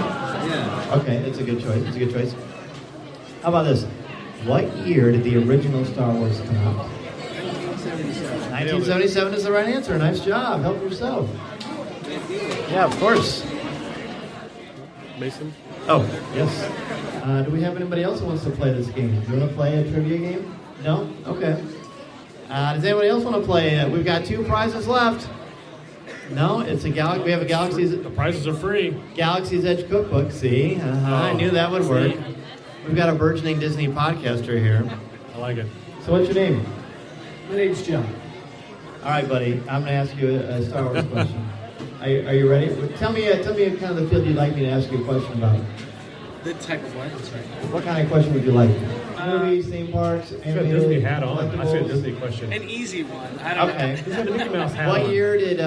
Yeah. Okay, it's a good choice. It's a good choice. How about this? What year did the original Star Wars come out? 1977 is the right answer. Nice job. Help yourself. Yeah, of course. Mason? Oh, yes. Do we have anybody else who wants to play this game? Do you want to play a trivia game? No? Okay. Does anybody else want to play? We've got 2 prizes left. No, it's a we have a Galaxy's. The prizes are free. Galaxy's Edge cookbook. See, I knew that would work. We've got a burgeoning Disney podcaster here. I like it. So, what's your name? My name's John. All right, buddy. I'm going to ask you a Star Wars question. Are you ready? Tell me kind of the field you'd like me to ask you a question about. The type of what? Sorry. What kind of question would you like? Movies, theme parks, He's got a animated, Disney hat on. I see a collectibles? Disney question. An easy one. I don't Okay. He's got a Mickey Mouse hat What on. year did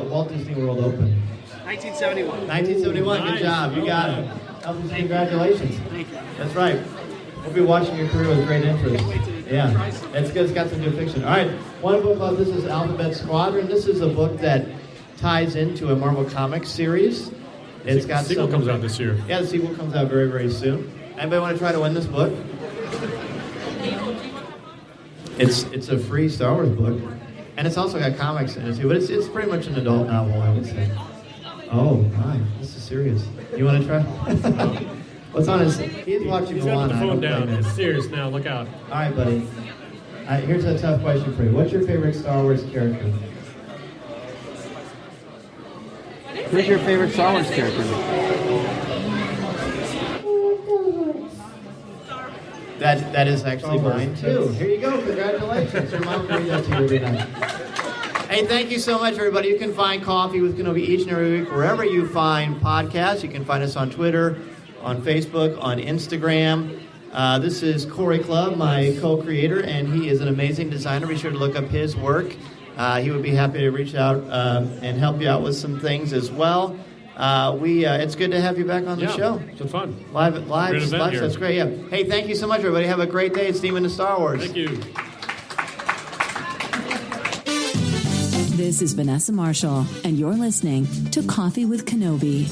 Walt Disney World open? know. 1971. 1971. Good Nice. job. You got it. Thank Congratulations. Thank you. That's right. We'll be watching your career with great interest. Yeah, it's good. It's got some good fiction. All right. One book about this is Alphabet Squadron. This is a book that ties into a Marvel Comics series. It's got the sequel comes out this year. Yeah, the sequel comes out very, very soon. Anybody want to try to win this book? It's a free Star Wars book, and it's also got comics in it too. But it's pretty much an adult novel, I would say. Oh my, this is serious. You want to try? What's on his? He's watching He's got Moana. the phone down. It's serious now. Look out. All right, buddy. Here's a tough question for you. What's your favorite Star Wars character? Who's your favorite Star Wars character? That is actually mine too. Here you go. Congratulations. Your mom made that to you every night. Hey, thank you so much, everybody. You can find Coffee with Kenobi each and every week wherever you find podcasts. You can find us on Twitter, on Facebook, on Instagram. This is Cory Clubb, my co-creator, and he is an amazing designer. Be sure to look up his work. He would be happy to reach out and help you out with some things as well. It's good to have you back on the show. It's been fun. Live, that's great. Yeah. Hey, thank you so much, everybody. Have a great day. It's Demon to Star Wars. Thank you. This is Vanessa Marshall, and you're listening to Coffee with Kenobi.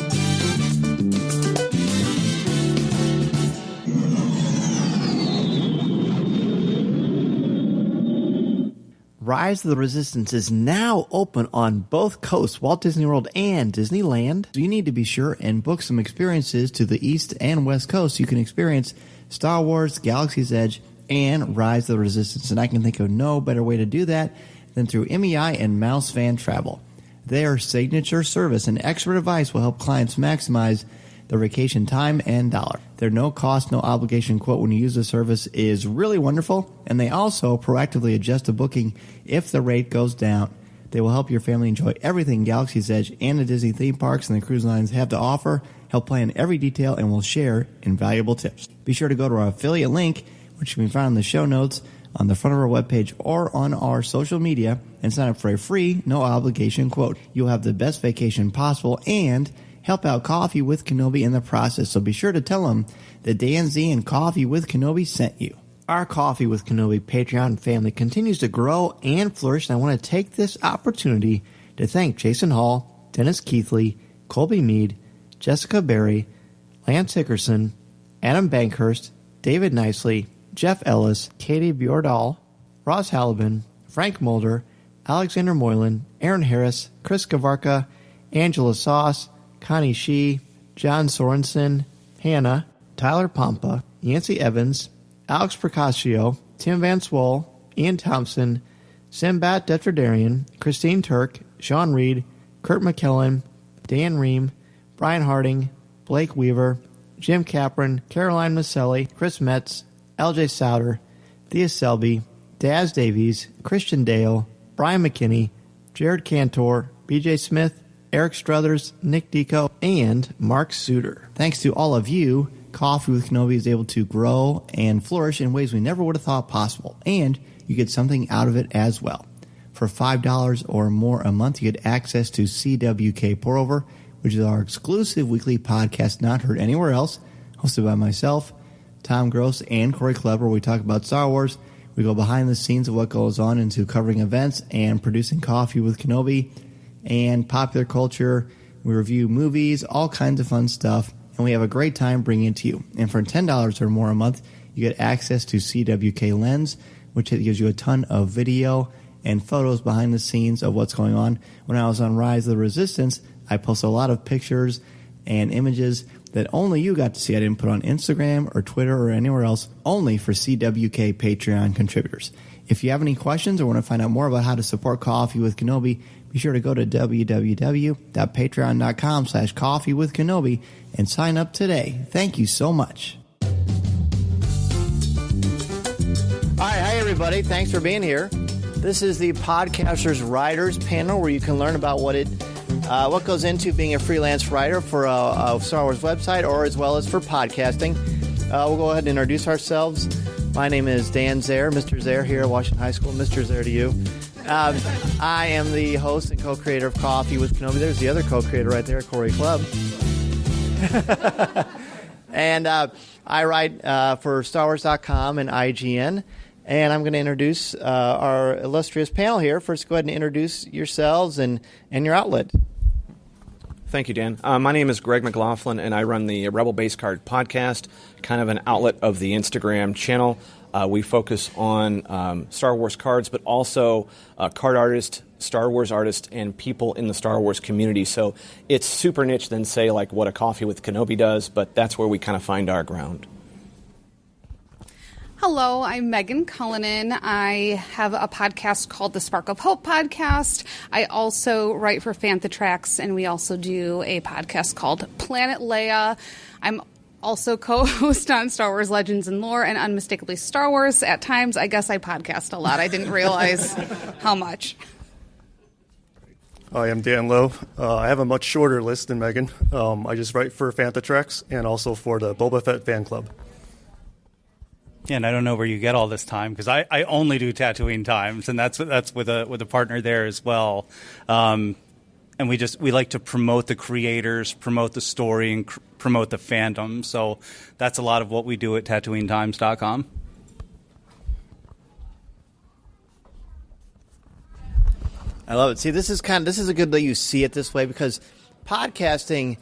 Rise of the Resistance is now open on both coasts, Walt Disney World and Disneyland. So you need to be sure and book some experiences to the East and West Coast so you can experience Star Wars, Galaxy's Edge, and Rise of the Resistance. And I can think of no better way to do that than through MEI and Mouse Fan Travel. Their signature service and expert advice will help clients maximize their vacation time and dollar. Their no-cost, no-obligation quote when you use the service is really wonderful, and they also proactively adjust the booking if the rate goes down. They will help your family enjoy everything Galaxy's Edge and the Disney theme parks and the cruise lines have to offer, help plan every detail, and will share invaluable tips. Be sure to go to our affiliate link, which can be found in the show notes, on the front of our webpage or on our social media, and sign up for a free, no-obligation quote. You'll have the best vacation possible and help out Coffee with Kenobi in the process. So be sure to tell them that Dan Z and Coffee with Kenobi sent you. Our Coffee with Kenobi Patreon family continues to grow and flourish, and I want to take this opportunity to thank Jason Hall, Dennis Keithley, Colby Mead, Jessica Berry, Lance Hickerson, Adam Bankhurst, David Nicely, Jeff Ellis, Katie Bjordahl, Ross Hollebon, Frank Mulder, Alexander Moylan, Aaron Harris, Chris Gavarka, Angela Sauce, Connie Shee, John Sorensen, Hannah, Tyler Pompa, Yancey Evans, Alex Procaccio, Tim Van Swoll, Ian Thompson, Simbat Detradarian, Christine Turk, Sean Reed, Kurt McKellen, Dan Ream, Brian Harding, Blake Weaver, Jim Capron, Caroline Maselli, Chris Metz, LJ Souter, Thea Selby, Daz Davies, Christian Dale, Brian McKinney, Jared Cantor, BJ Smith, Eric Struthers, Nick Deco, and Mark Suter. Thanks to all of you, Coffee with Kenobi is able to grow and flourish in ways we never would have thought possible, and you get something out of it as well. For $5 or more a month, you get access to CWK Pour Over, which is our exclusive weekly podcast not heard anywhere else, hosted by myself, Tom Gross, and Cory Clubb, where we talk about Star Wars. We go behind the scenes of what goes on into covering events and producing Coffee with Kenobi and popular culture. We review movies, all kinds of fun stuff, and we have a great time bringing it to you. And for $10 or more a month, you get access to CWK Lens, which gives you a ton of video and photos behind the scenes of what's going on. When I was on Rise of the Resistance, I posted a lot of pictures and images that only you got to see. I didn't put on Instagram or Twitter or anywhere else, only for CWK Patreon contributors. If you have any questions or want to find out more about how to support Coffee with Kenobi, be sure to go to www.patreon.com/coffeewithkenobi and sign up today. Thank you so much. All right, hi everybody. Thanks for being here. This is the Podcasters Writers panel where you can learn about what goes into being a freelance writer for a Star Wars website or as well as for podcasting. We'll go ahead and introduce ourselves. My name is Dan Zaire, Mr. Zaire here at Washington High School. Mr. Zaire to you. I am the host and co-creator of Coffee with Kenobi. There's the other co-creator right there, Cory Clubb. And I write for StarWars.com and IGN. And I'm going to introduce our illustrious panel here. First, go ahead and introduce yourselves and your outlet. Thank you, Dan. My name is Greg McLaughlin, and I run the Rebel Base Card podcast, kind of an outlet of the Instagram channel. We focus on Star Wars cards, but also card artists, Star Wars artists, and people in the Star Wars community. So it's super niche than, say, like what a Coffee with Kenobi does, but that's where we kind of find our ground. Hello, I'm Megan Cullinan. I have a podcast called the Spark of Hope podcast. I also write for Fantha Tracks, and we also do a podcast called Planet Leia. I'm also co-host on Star Wars Legends and Lore and Unmistakably Star Wars. At times, I guess I podcast a lot. I didn't realize how much. I am Dan Lowe. I have a much shorter list than Megan. I just write for Fantha Tracks and also for the Boba Fett fan club. Yeah, and I don't know where you get all this time because I only do Tatooine Times, and that's with a partner there as well. And we like to promote the creators, promote the story, and promote the fandom. So that's a lot of what we do at TatooineTimes.com. I love it. See, this is a good way you see it this way because podcasting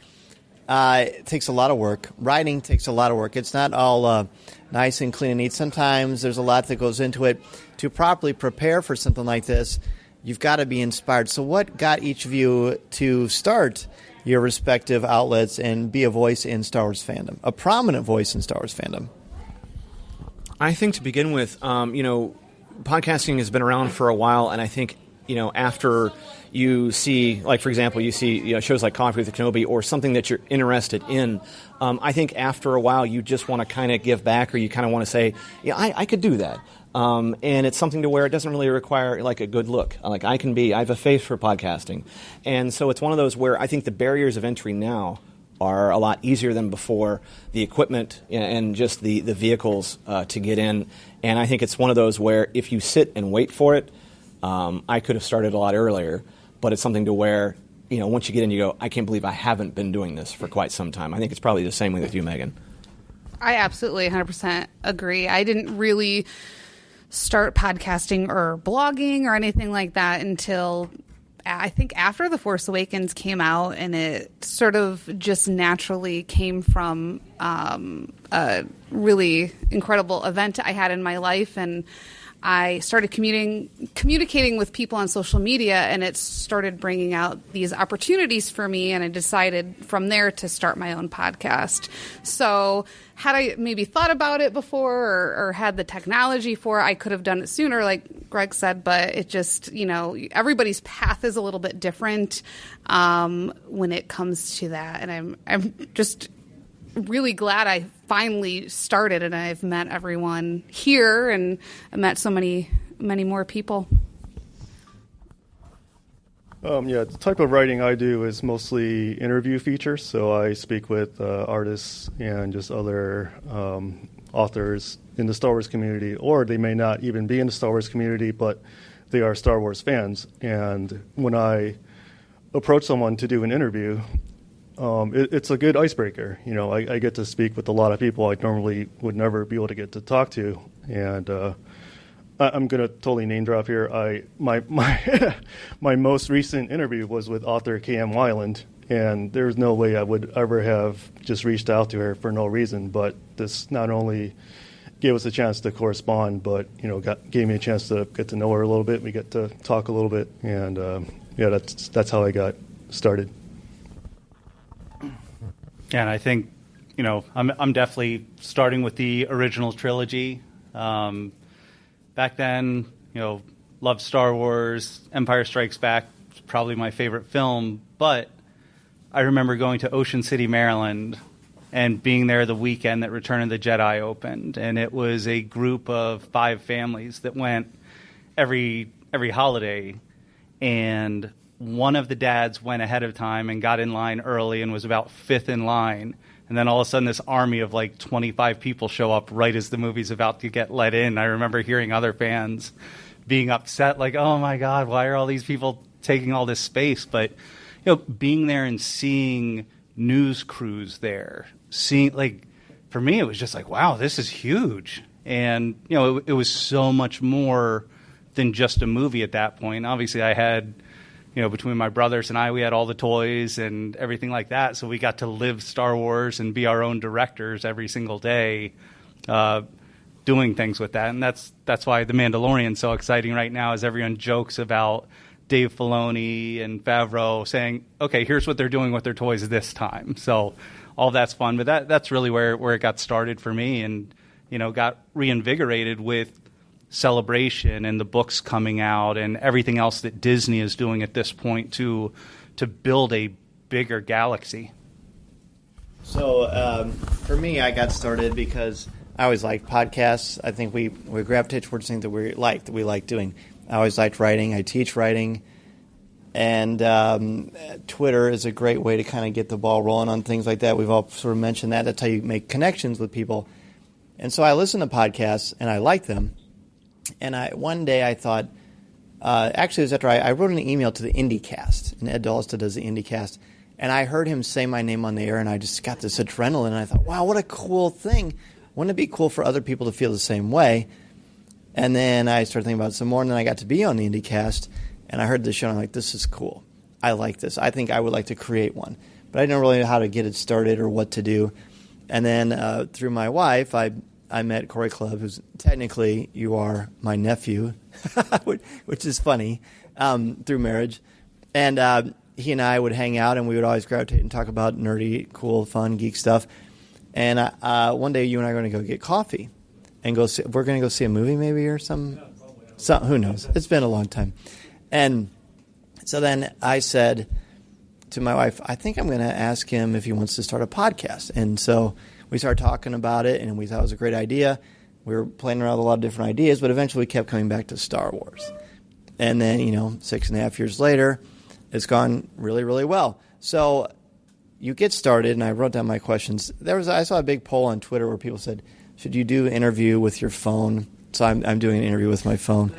takes a lot of work. Writing takes a lot of work. It's not all nice and clean and neat. Sometimes there's a lot that goes into it. To properly prepare for something like this, you've got to be inspired. So what got each of you to start your respective outlets and be a voice in Star Wars fandom, a prominent voice in Star Wars fandom? I think to begin with, podcasting has been around for a while, and I think, after you see, like, for example, you see shows like Coffee with Kenobi or something that you're interested in, I think after a while you just want to kind of give back, or you kind of want to say, I could do that. And it's something to where it doesn't really require like a good look. Like I have a face for podcasting. And so it's one of those where I think the barriers of entry now are a lot easier than before, the equipment and just the vehicles to get in. And I think it's one of those where if you sit and wait for it, I could have started a lot earlier, but it's something to where, once you get in, you go, I can't believe I haven't been doing this for quite some time. I think it's probably the same way with you, Megan. I absolutely 100% agree. I didn't really start podcasting or blogging or anything like that until I think after The Force Awakens came out, and it sort of just naturally came from a really incredible event I had in my life, and I started communicating with people on social media, and it started bringing out these opportunities for me, and I decided from there to start my own podcast. So had I maybe thought about it before or had the technology for it, I could have done it sooner, like Greg said, but it just, everybody's path is a little bit different when it comes to that. And I'm just really glad I finally started, and I've met everyone here, and I met so many more people. The type of writing I do is mostly interview features, so I speak with artists and just other authors in the Star Wars community, or they may not even be in the Star Wars community, but they are Star Wars fans. And when I approach someone to do an interview, it's a good icebreaker. I get to speak with a lot of people I normally would never be able to get to talk to, and I'm going to totally name drop here. My most recent interview was with author K.M. Weiland, and there's no way I would ever have just reached out to her for no reason. But this not only gave us a chance to correspond, but gave me a chance to get to know her a little bit. We get to talk a little bit, and that's how I got started. Yeah, and I think, I'm definitely starting with the original trilogy. Back then, loved Star Wars. Empire Strikes Back was probably my favorite film, but I remember going to Ocean City, Maryland, and being there the weekend that Return of the Jedi opened, and it was a group of 5 families that went every holiday, and one of the dads went ahead of time and got in line early and was about 5th in line. And then all of a sudden this army of like 25 people show up right as the movie's about to get let in. I remember hearing other fans being upset, like, oh my God, why are all these people taking all this space? But, being there and seeing news crews there, for me, it was just like, wow, this is huge. And, it was so much more than just a movie at that point. Obviously, I had, between my brothers and I, we had all the toys and everything like that. So we got to live Star Wars and be our own directors every single day, doing things with that. And that's why The Mandalorian's so exciting right now, as everyone jokes about Dave Filoni and Favreau saying, okay, here's what they're doing with their toys this time. So all that's fun. But that's really where it got started for me, and, got reinvigorated with Celebration and the books coming out and everything else that Disney is doing at this point to build a bigger galaxy. So for me, I got started because I always liked podcasts. I think we gravitate towards things that we like doing. I always liked writing. I teach writing. And Twitter is a great way to kind of get the ball rolling on things like that. We've all sort of mentioned that. That's how you make connections with people. And so I listen to podcasts, and I like them. And one day I thought, actually it was after I wrote an email to the IndieCast, and Ed Dallista does the IndieCast. And I heard him say my name on the air, and I just got this adrenaline. And I thought, wow, what a cool thing. Wouldn't it be cool for other people to feel the same way? And then I started thinking about it some more, and then I got to be on the IndieCast, and I heard this show, and I'm like, this is cool. I like this. I think I would like to create one. But I didn't really know how to get it started or what to do. And then through my wife, I met Cory Clubb, who's technically, you are my nephew, which is funny, through marriage. And he and I would hang out, and we would always gravitate and talk about nerdy, cool, fun, geek stuff. And one day you and I are going to go get coffee. And we're going to go see a movie maybe or something. Who knows? It's been a long time. And so then I said to my wife, I think I'm going to ask him if he wants to start a podcast. And so we started talking about it, and we thought it was a great idea. We were playing around with a lot of different ideas, but eventually we kept coming back to Star Wars. And then, 6.5 years later, it's gone really, really well. So you get started, and I wrote down my questions. I saw a big poll on Twitter where people said, should you do an interview with your phone? So I'm doing an interview with my phone.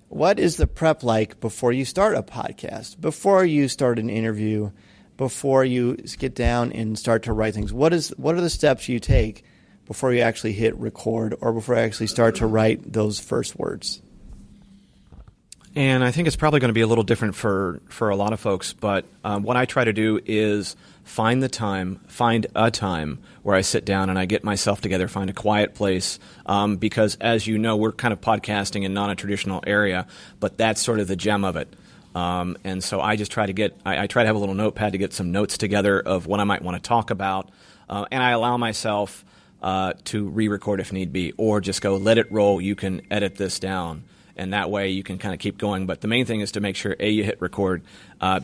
What is the prep like before you start a podcast, before you start an interview, before you get down and start to write things? What are the steps you take before you actually hit record or before you actually start to write those first words? And I think it's probably going to be a little different for a lot of folks, but what I try to do is find a time where I sit down and I get myself together, find a quiet place, because as you know, we're kind of podcasting in non-traditional area, but that's sort of the gem of it. And so I just try to I try to have a little notepad to get some notes together of what I might want to talk about, and I allow myself to re-record if need be, or just go, let it roll, you can edit this down. And that way you can kind of keep going. But the main thing is to make sure, A, you hit record,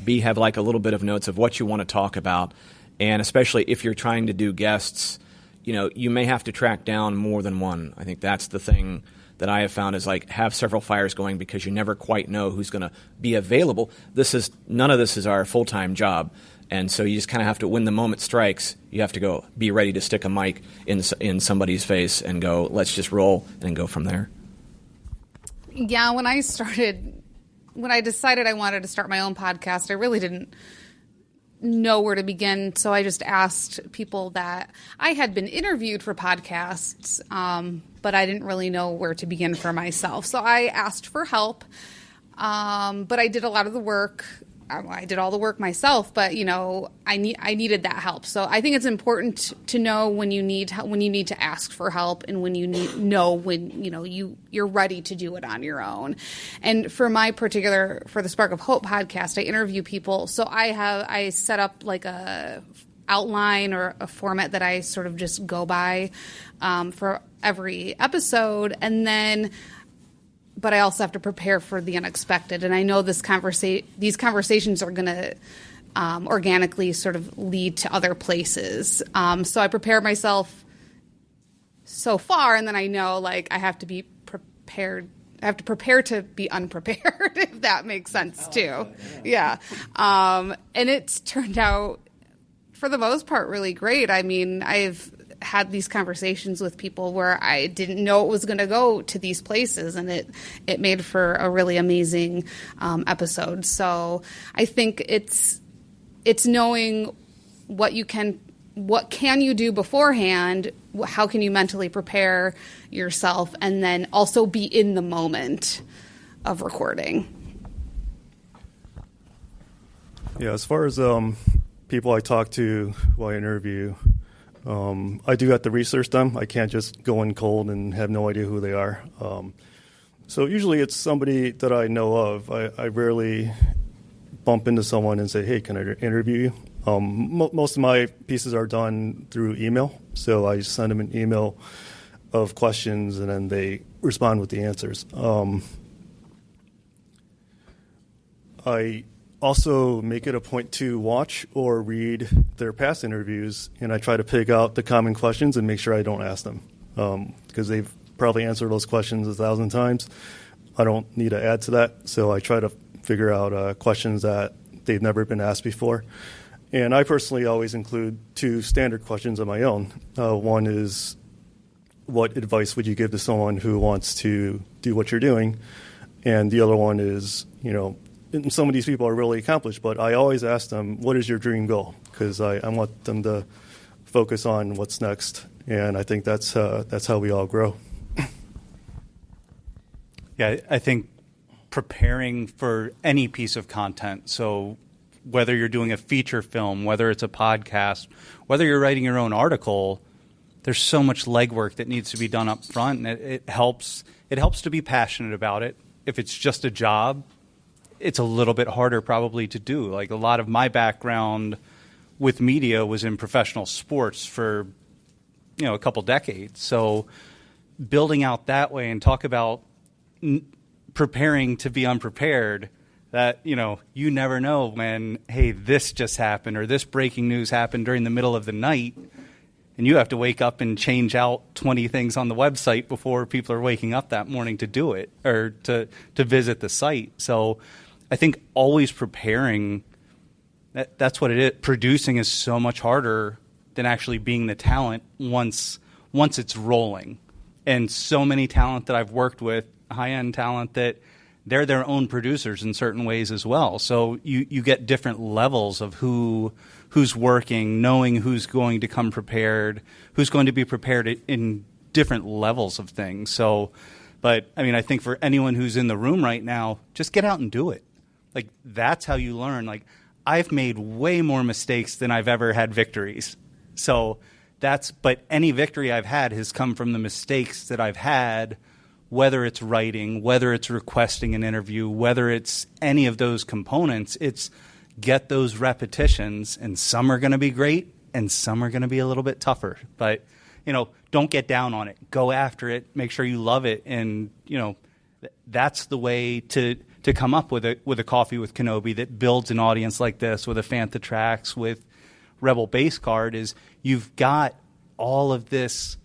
B, have like a little bit of notes of what you want to talk about. And especially if you're trying to do guests, you may have to track down more than one. I think that's the thing that I have found is like have several fires going because you never quite know who's going to be available. None of this is our full-time job. And so you just kind of have to, when the moment strikes, you have to go be ready to stick a mic in somebody's face and go, let's just roll and go from there. Yeah, when I decided I wanted to start my own podcast, I really didn't know where to begin. So I just asked people that I had been interviewed for podcasts, but I didn't really know where to begin for myself. So I asked for help, but I did a lot of the work. I did all the work myself, but I needed that help. So I think it's important to know when you need to ask for help and when you're ready to do it on your own. And for the Spark of Hope podcast, I interview people. So I set up like a outline or a format that I sort of just go by for every episode, and then. But I also have to prepare for the unexpected. And I know these conversations are going to organically sort of lead to other places. So I prepare myself so far, and then I know like I have to be prepared. I have to prepare to be unprepared, if that makes sense too. Yeah. And it's turned out, for the most part, really great. I mean, I've had these conversations with people where I didn't know it was going to go to these places, and it made for a really amazing episode. So I think it's knowing what you can what can you do beforehand? How can you mentally prepare yourself, and then also be in the moment of recording? Yeah, as far as people I talk to who I interview, I do have to research them. I can't just go in cold and have no idea who they are. So usually it's somebody that I know of. I rarely bump into someone and say, hey, can I interview you? Most of my pieces are done through email. So I send them an email of questions, and then they respond with the answers. I also make it a point to watch or read their past interviews, and I try to pick out the common questions and make sure I don't ask them, because they've probably answered those questions 1,000 times. I don't need to add to that, so I try to figure out questions that they've never been asked before. And I personally always include 2 standard questions of my own. One is, what advice would you give to someone who wants to do what you're doing? And the other one is, and some of these people are really accomplished, but I always ask them, what is your dream goal? Because I want them to focus on what's next. And I think that's how we all grow. Yeah, I think preparing for any piece of content, so whether you're doing a feature film, whether it's a podcast, whether you're writing your own article, there's so much legwork that needs to be done up front, and it helps to be passionate about it. If it's just a job, it's a little bit harder probably to do. Like, a lot of my background with media was in professional sports for, a couple decades. So building out that way, and talk about preparing to be unprepared, that, you never know when, hey, this just happened, or this breaking news happened during the middle of the night, and you have to wake up and change out 20 things on the website before people are waking up that morning to do it, or to visit the site. So I think always preparing, that's what it is. Producing is so much harder than actually being the talent once it's rolling. And so many talent that I've worked with, high-end talent, that they're their own producers in certain ways as well. So you get different levels of who's working, knowing who's going to come prepared, who's going to be prepared in different levels of things. So, but I mean, I think for anyone who's in the room right now, just get out and do it. Like, that's how you learn. Like, I've made way more mistakes than I've ever had victories. So but any victory I've had has come from the mistakes that I've had, whether it's writing, whether it's requesting an interview, whether it's any of those components. It's get those repetitions, and some are going to be great and some are going to be a little bit tougher. But, don't get down on it. Go after it. Make sure you love it. And, that's the way to come up with a Coffee with Kenobi that builds an audience like this, with a Fantha Tracks, with Rebel Bass Card, is you've got all of this,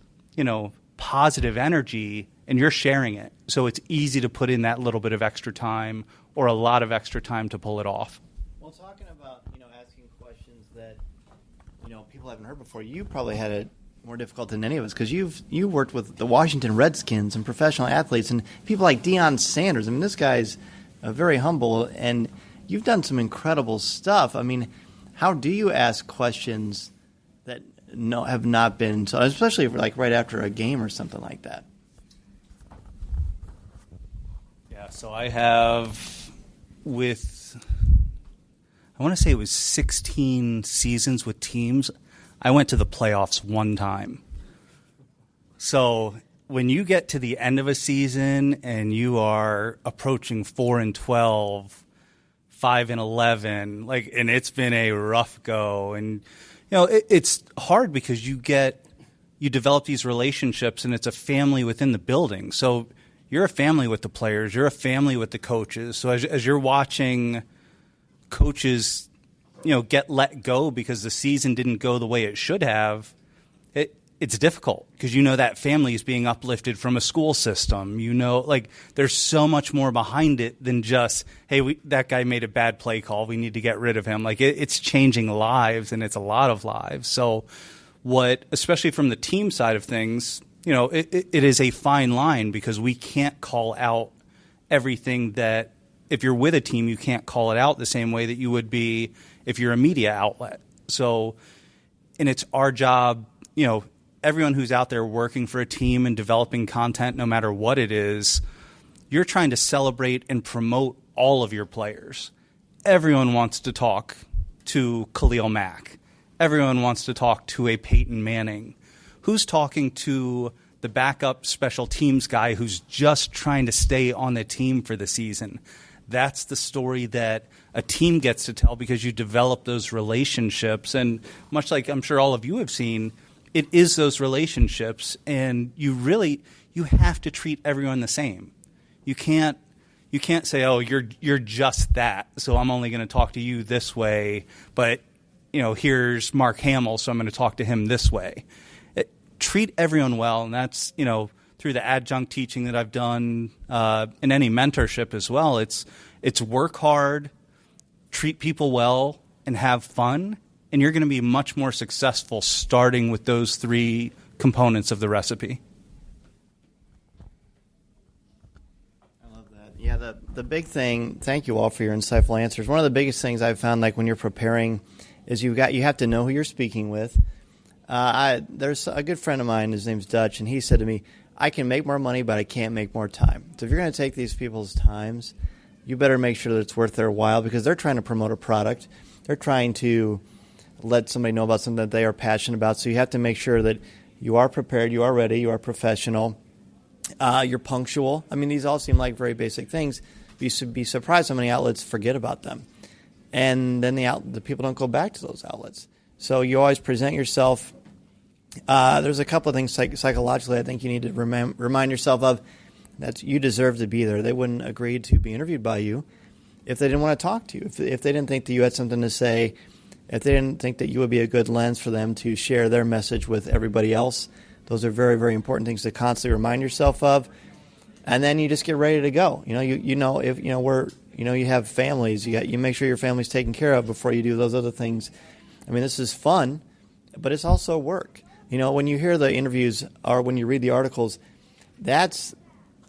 positive energy, and you're sharing it. So it's easy to put in that little bit of extra time, or a lot of extra time, to pull it off. Well, talking about, asking questions that, people haven't heard before, you probably had it more difficult than any of us, because you worked with the Washington Redskins and professional athletes and people like Deion Sanders. I mean, this guy's very humble, and you've done some incredible stuff. I mean, how do you ask questions that have not been, so especially like right after a game or something like that? Yeah, so I have, I want to say it was 16 seasons with teams, I went to the playoffs one time. So when you get to the end of a season and you are approaching 4-12, 5-11, and it's been a rough go, and it's hard because you develop these relationships, and it's a family within the building. So you're a family with the players, you're a family with the coaches. So as you're watching coaches, get let go because the season didn't go the way it should have, it's difficult because that family is being uplifted from a school system. There's so much more behind it than just, hey, that guy made a bad play call, we need to get rid of him. It's changing lives, and it's a lot of lives. So especially from the team side of things, it is a fine line, because we can't call out everything that, if you're with a team, you can't call it out the same way that you would be if you're a media outlet. So and it's our job, everyone who's out there working for a team and developing content, no matter what it is, you're trying to celebrate and promote all of your players. Everyone wants to talk to Khalil Mack. Everyone wants to talk to a Peyton Manning. Who's talking to the backup special teams guy who's just trying to stay on the team for the season? That's the story that a team gets to tell because you develop those relationships. And much like I'm sure all of you have seen, it is those relationships. And you have to treat everyone the same. You can't say, oh, you're just that, so I'm only going to talk to you this way. But, here's Mark Hamill, so I'm going to talk to him this way. Treat everyone well, and that's, through the adjunct teaching that I've done in any mentorship as well. It's work hard, treat people well, and have fun, and you're going to be much more successful starting with those 3 components of the recipe. I love that. Yeah, the big thing, thank you all for your insightful answers. One of the biggest things I've found, like when you're preparing, is you have to know who you're speaking with. There's a good friend of mine, his name's Dutch, and he said to me, I can make more money, but I can't make more time. So if you're going to take these people's times, you better make sure that it's worth their while because they're trying to promote a product. They're trying to let somebody know about something that they are passionate about. So you have to make sure that you are prepared, you are ready, you are professional, you're punctual. I mean, these all seem like very basic things. You should be surprised how many outlets forget about them. And then the people don't go back to those outlets. So you always present yourself. There's a couple of things psychologically I think you need to remind yourself of. That you deserve to be there. They wouldn't agree to be interviewed by you if they didn't want to talk to you, if they didn't think that you had something to say, if they didn't think that you would be a good lens for them to share their message with everybody else. Those are very, very important things to constantly remind yourself of. And then you just get ready to go. You have families. You make sure your family's taken care of before you do those other things. I mean, this is fun, but it's also work. When you hear the interviews or when you read the articles, that's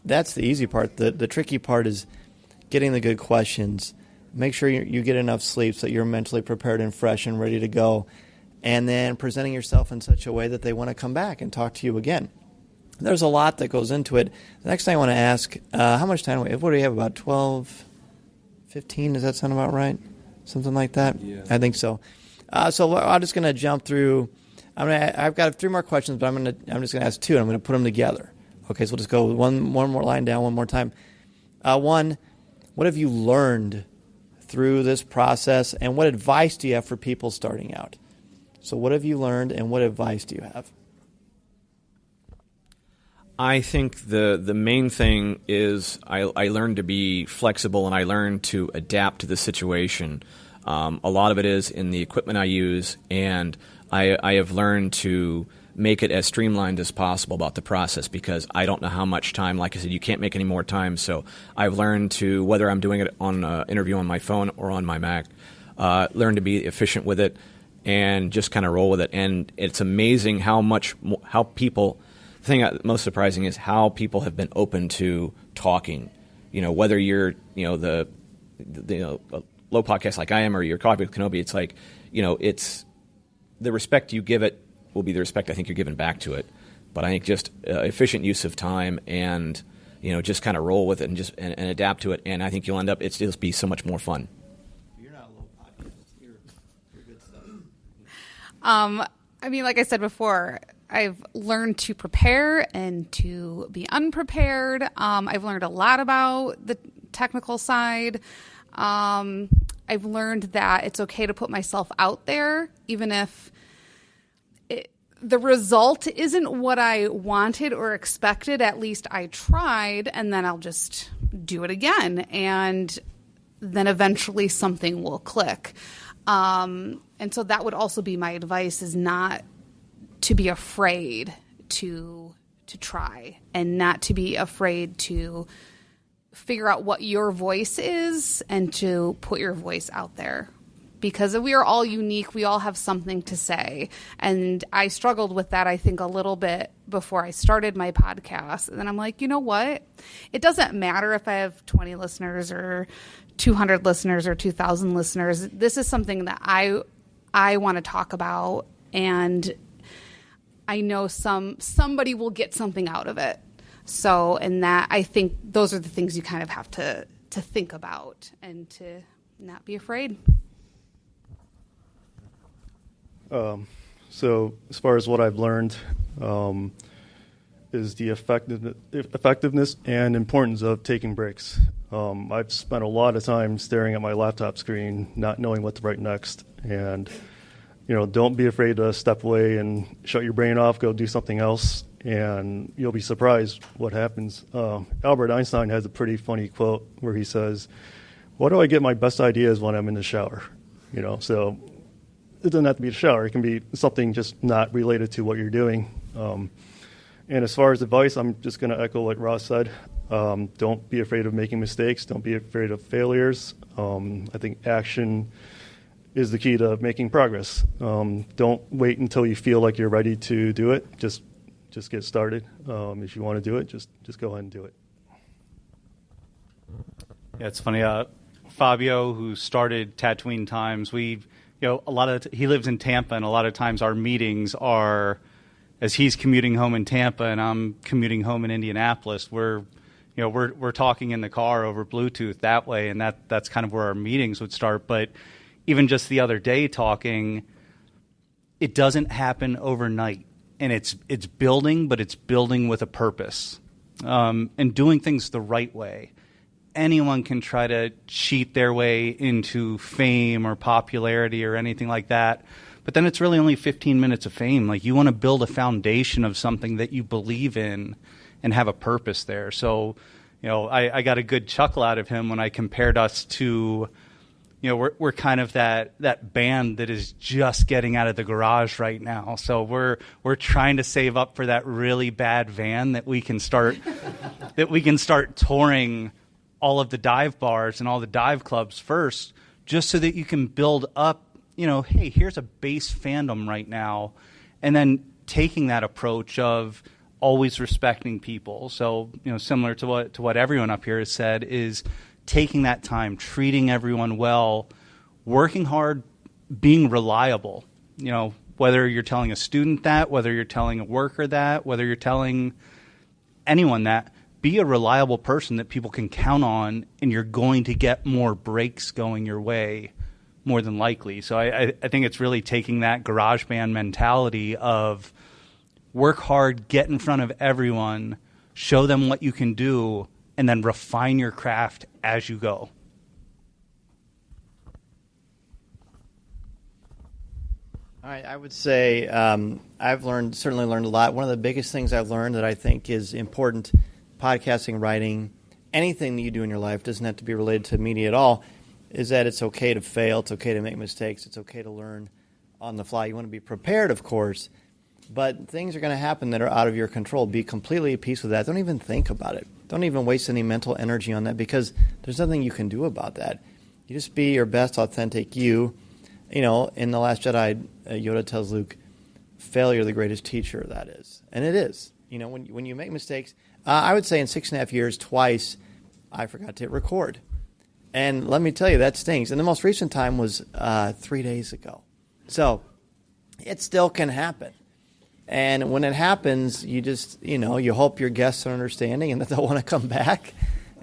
the easy part. The tricky part is getting the good questions. Make sure you get enough sleep so that you're mentally prepared and fresh and ready to go. And then presenting yourself in such a way that they want to come back and talk to you again. There's a lot that goes into it. The next thing I want to ask, how much time what do we have, about 12, 15? Does that sound about right? Something like that? Yeah. I think so. So I'm just going to jump through. I've got 3 more questions, but I'm just going to ask 2, and I'm going to put them together. Okay, so we'll just go one more line down one more time. One, what have you learned through this process, and what advice do you have for people starting out? So what have you learned, and what advice do you have? I think the main thing is I learned to be flexible and I learned to adapt to the situation. A lot of it is in the equipment I use, and I have learned to make it as streamlined as possible about the process because I don't know how much time. Like I said, you can't make any more time. So I've learned to, whether I'm doing it on an interview on my phone or on my Mac, learn to be efficient with it and just kind of roll with it. And it's amazing how people. The thing that's most surprising is how people have been open to talking. Whether you're the low podcast like I am or you're Coffee with Kenobi, it's like it's the respect you give it will be the respect I think you're giving back to it. But I think just efficient use of time and just kind of roll with it and adapt to it, and I think you'll end up it'll just be so much more fun. You're not a low podcast. You're good stuff. Like I said before, I've learned to prepare and to be unprepared. I've learned a lot about the technical side. I've learned that it's okay to put myself out there, even if the result isn't what I wanted or expected. At least I tried, and then I'll just do it again. And then eventually something will click. And so that would also be my advice, is not to be afraid to try, and not to be afraid to figure out what your voice is and to put your voice out there, because we are all unique. We all have something to say. And I struggled with that, I think, a little bit before I started my podcast. And then I'm like, you know what? It doesn't matter if I have 20 listeners or 200 listeners or 2,000 listeners. This is something that I want to talk about, and I know somebody will get something out of it. So, and that, I think those are the things you kind of have to think about and to not be afraid. So as far as what I've learned is the effectiveness and importance of taking breaks. I've spent a lot of time staring at my laptop screen, not knowing what to write next. And, don't be afraid to step away and shut your brain off, go do something else, and you'll be surprised what happens. Albert Einstein has a pretty funny quote where he says, "Why do I get my best ideas when I'm in the shower?" So it doesn't have to be the shower. It can be something just not related to what you're doing. And as far as advice, I'm just going to echo what Ross said. Don't be afraid of making mistakes. Don't be afraid of failures. I think action is the key to making progress. Don't wait until you feel like you're ready to do it. Just get started. If you want to do it, just go ahead and do it. Yeah, it's funny. Fabio, who started Tatooine Times, he lives in Tampa, and a lot of times our meetings are as he's commuting home in Tampa and I'm commuting home in Indianapolis. We're talking in the car over Bluetooth that way, and that's kind of where our meetings would start. But even just the other day talking, it doesn't happen overnight, and it's building, but it's building with a purpose, and doing things the right way. Anyone can try to cheat their way into fame or popularity or anything like that, but then it's really only 15 minutes of fame. Like, you want to build a foundation of something that you believe in and have a purpose there. So, I got a good chuckle out of him when I compared us to, we're kind of that band that is just getting out of the garage right now. So we're trying to save up for that really bad van that we can start touring all of the dive bars and all the dive clubs first, just so that you can build up, hey, here's a base fandom right now, and then taking that approach of always respecting people. So, similar to what everyone up here has said, is taking that time, treating everyone well, working hard, being reliable. Whether you're telling a student that, whether you're telling a worker that, whether you're telling anyone that, be a reliable person that people can count on, and you're going to get more breaks going your way more than likely. So I think it's really taking that garage band mentality of work hard, get in front of everyone, show them what you can do, and then refine your craft as you go. All right, I would say I've certainly learned a lot. One of the biggest things I've learned that I think is important, podcasting, writing, anything that you do in your life, doesn't have to be related to media at all, is that it's okay to fail, it's okay to make mistakes, it's okay to learn on the fly. You want to be prepared, of course, but things are going to happen that are out of your control. Be completely at peace with that. Don't even think about it. Don't even waste any mental energy on that, because there's nothing you can do about that. You just be your best authentic you. In The Last Jedi, Yoda tells Luke, failure the greatest teacher that is. And it is. When you make mistakes, I would say in 6.5 years, twice, I forgot to hit record. And let me tell you, that stings. And the most recent time was 3 days ago. So it still can happen. And when it happens, you just, you hope your guests are understanding and that they'll want to come back.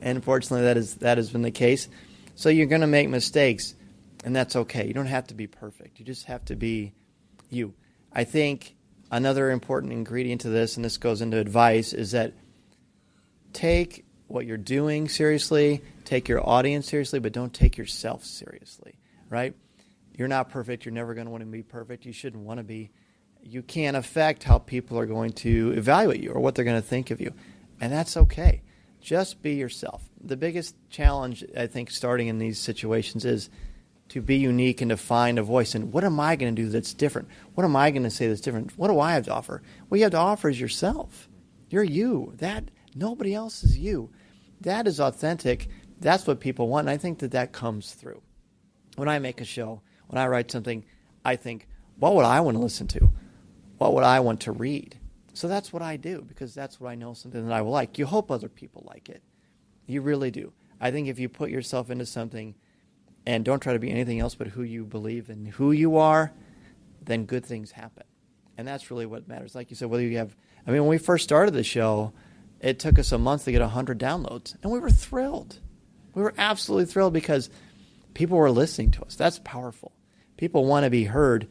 And fortunately, that has been the case. So you're going to make mistakes, and that's okay. You don't have to be perfect. You just have to be you. I think another important ingredient to this, and this goes into advice, is that take what you're doing seriously, take your audience seriously, but don't take yourself seriously, right? You're not perfect. You're never going to want to be perfect. You shouldn't want to be. You can't affect how people are going to evaluate you or what they're going to think of you, and that's okay. Just be yourself. The biggest challenge, I think, starting in these situations is to be unique and to find a voice. And what am I going to do that's different? What am I going to say that's different? What do I have to offer? What you have to offer is yourself. You're you. Nobody else is you. That is authentic. That's what people want, and I think that comes through. When I make a show, when I write something, I think, what would I want to listen to? What would I want to read? So that's what I do, because that's what I know, something that I will like. You hope other people like it. You really do. I think if you put yourself into something and don't try to be anything else but who you believe and who you are, then good things happen. And that's really what matters. Like you said, whether you have, I mean, when we first started the show, it took us a month to get 100 downloads. And we were thrilled. We were absolutely thrilled because people were listening to us. That's powerful. People want to be heard.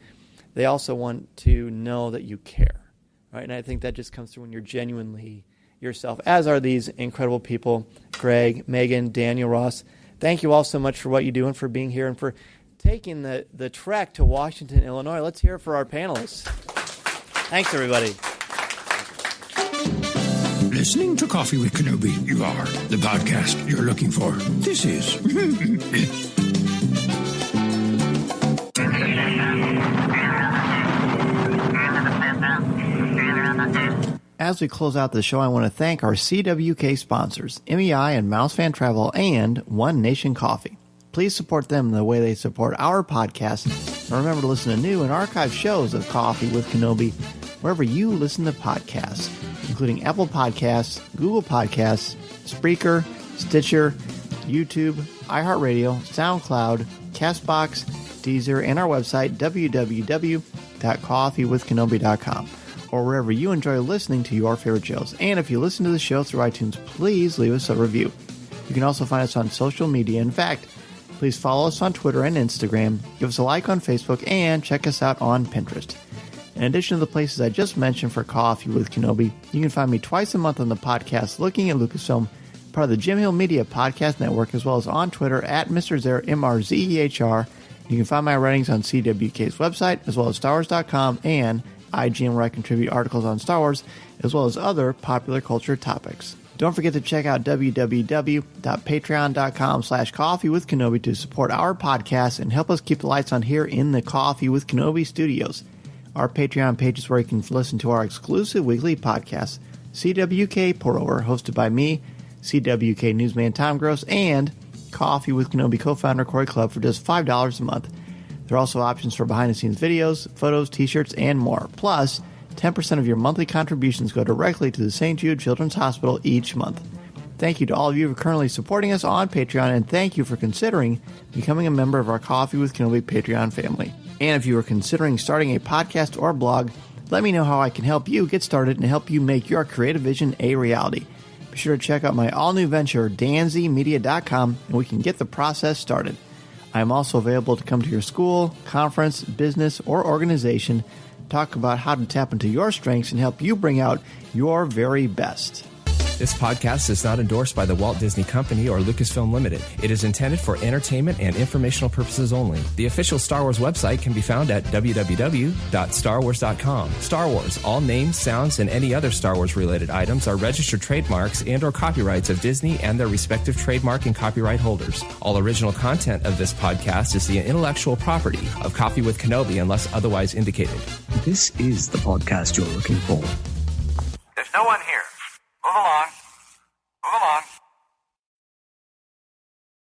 They also want to know that you care, right? And I think that just comes through when you're genuinely yourself, as are these incredible people, Greg, Megan, Daniel, Ross. Thank you all so much for what you do and for being here and for taking the trek to Washington, Illinois. Let's hear it for our panelists. Thanks, everybody. Listening to Coffee with Kenobi, you are the podcast you're looking for. This is As we close out the show, I want to thank our CWK sponsors, MEI and Mouse Fan Travel and One Nation Coffee. Please support them the way they support our podcast. And remember to listen to new and archived shows of Coffee with Kenobi wherever you listen to podcasts, including Apple Podcasts, Google Podcasts, Spreaker, Stitcher, YouTube, iHeartRadio, SoundCloud, CastBox, Deezer, and our website, www.coffeewithkenobi.com, or wherever you enjoy listening to your favorite shows. And if you listen to the show through iTunes, please leave us a review. You can also find us on social media. In fact, please follow us on Twitter and Instagram, give us a like on Facebook, and check us out on Pinterest. In addition to the places I just mentioned for Coffee with Kenobi, you can find me twice a month on the podcast Looking at Lucasfilm, part of the Jim Hill Media Podcast Network, as well as on Twitter at Mr. Zer, MRZEHR. You can find my writings on CWK's website, as well as StarWars.com and IGN, where I contribute articles on Star Wars, as well as other popular culture topics. Don't forget to check out www.patreon.com/coffeewithkenobi to support our podcast and help us keep the lights on here in the Coffee with Kenobi studios. Our Patreon page is where you can listen to our exclusive weekly podcast, CWK Pour-Over, hosted by me, CWK newsman Tom Gross, and Coffee with Kenobi co-founder Cory Clubb for just $5 a month. There are also options for behind-the-scenes videos, photos, t-shirts, and more. Plus, 10% of your monthly contributions go directly to the St. Jude Children's Hospital each month. Thank you to all of you for currently supporting us on Patreon, and thank you for considering becoming a member of our Coffee with Kenobi Patreon family. And if you are considering starting a podcast or blog, let me know how I can help you get started and help you make your creative vision a reality. Be sure to check out my all-new venture, danzmedia.com, and we can get the process started. I am also available to come to your school, conference, business, or organization, talk about how to tap into your strengths and help you bring out your very best. This podcast is not endorsed by the Walt Disney Company or Lucasfilm Limited. It is intended for entertainment and informational purposes only. The official Star Wars website can be found at www.starwars.com. Star Wars, all names, sounds, and any other Star Wars-related items are registered trademarks and/or copyrights of Disney and their respective trademark and copyright holders. All original content of this podcast is the intellectual property of Coffee with Kenobi unless otherwise indicated. This is the podcast you're looking for. There's no one here. Move along.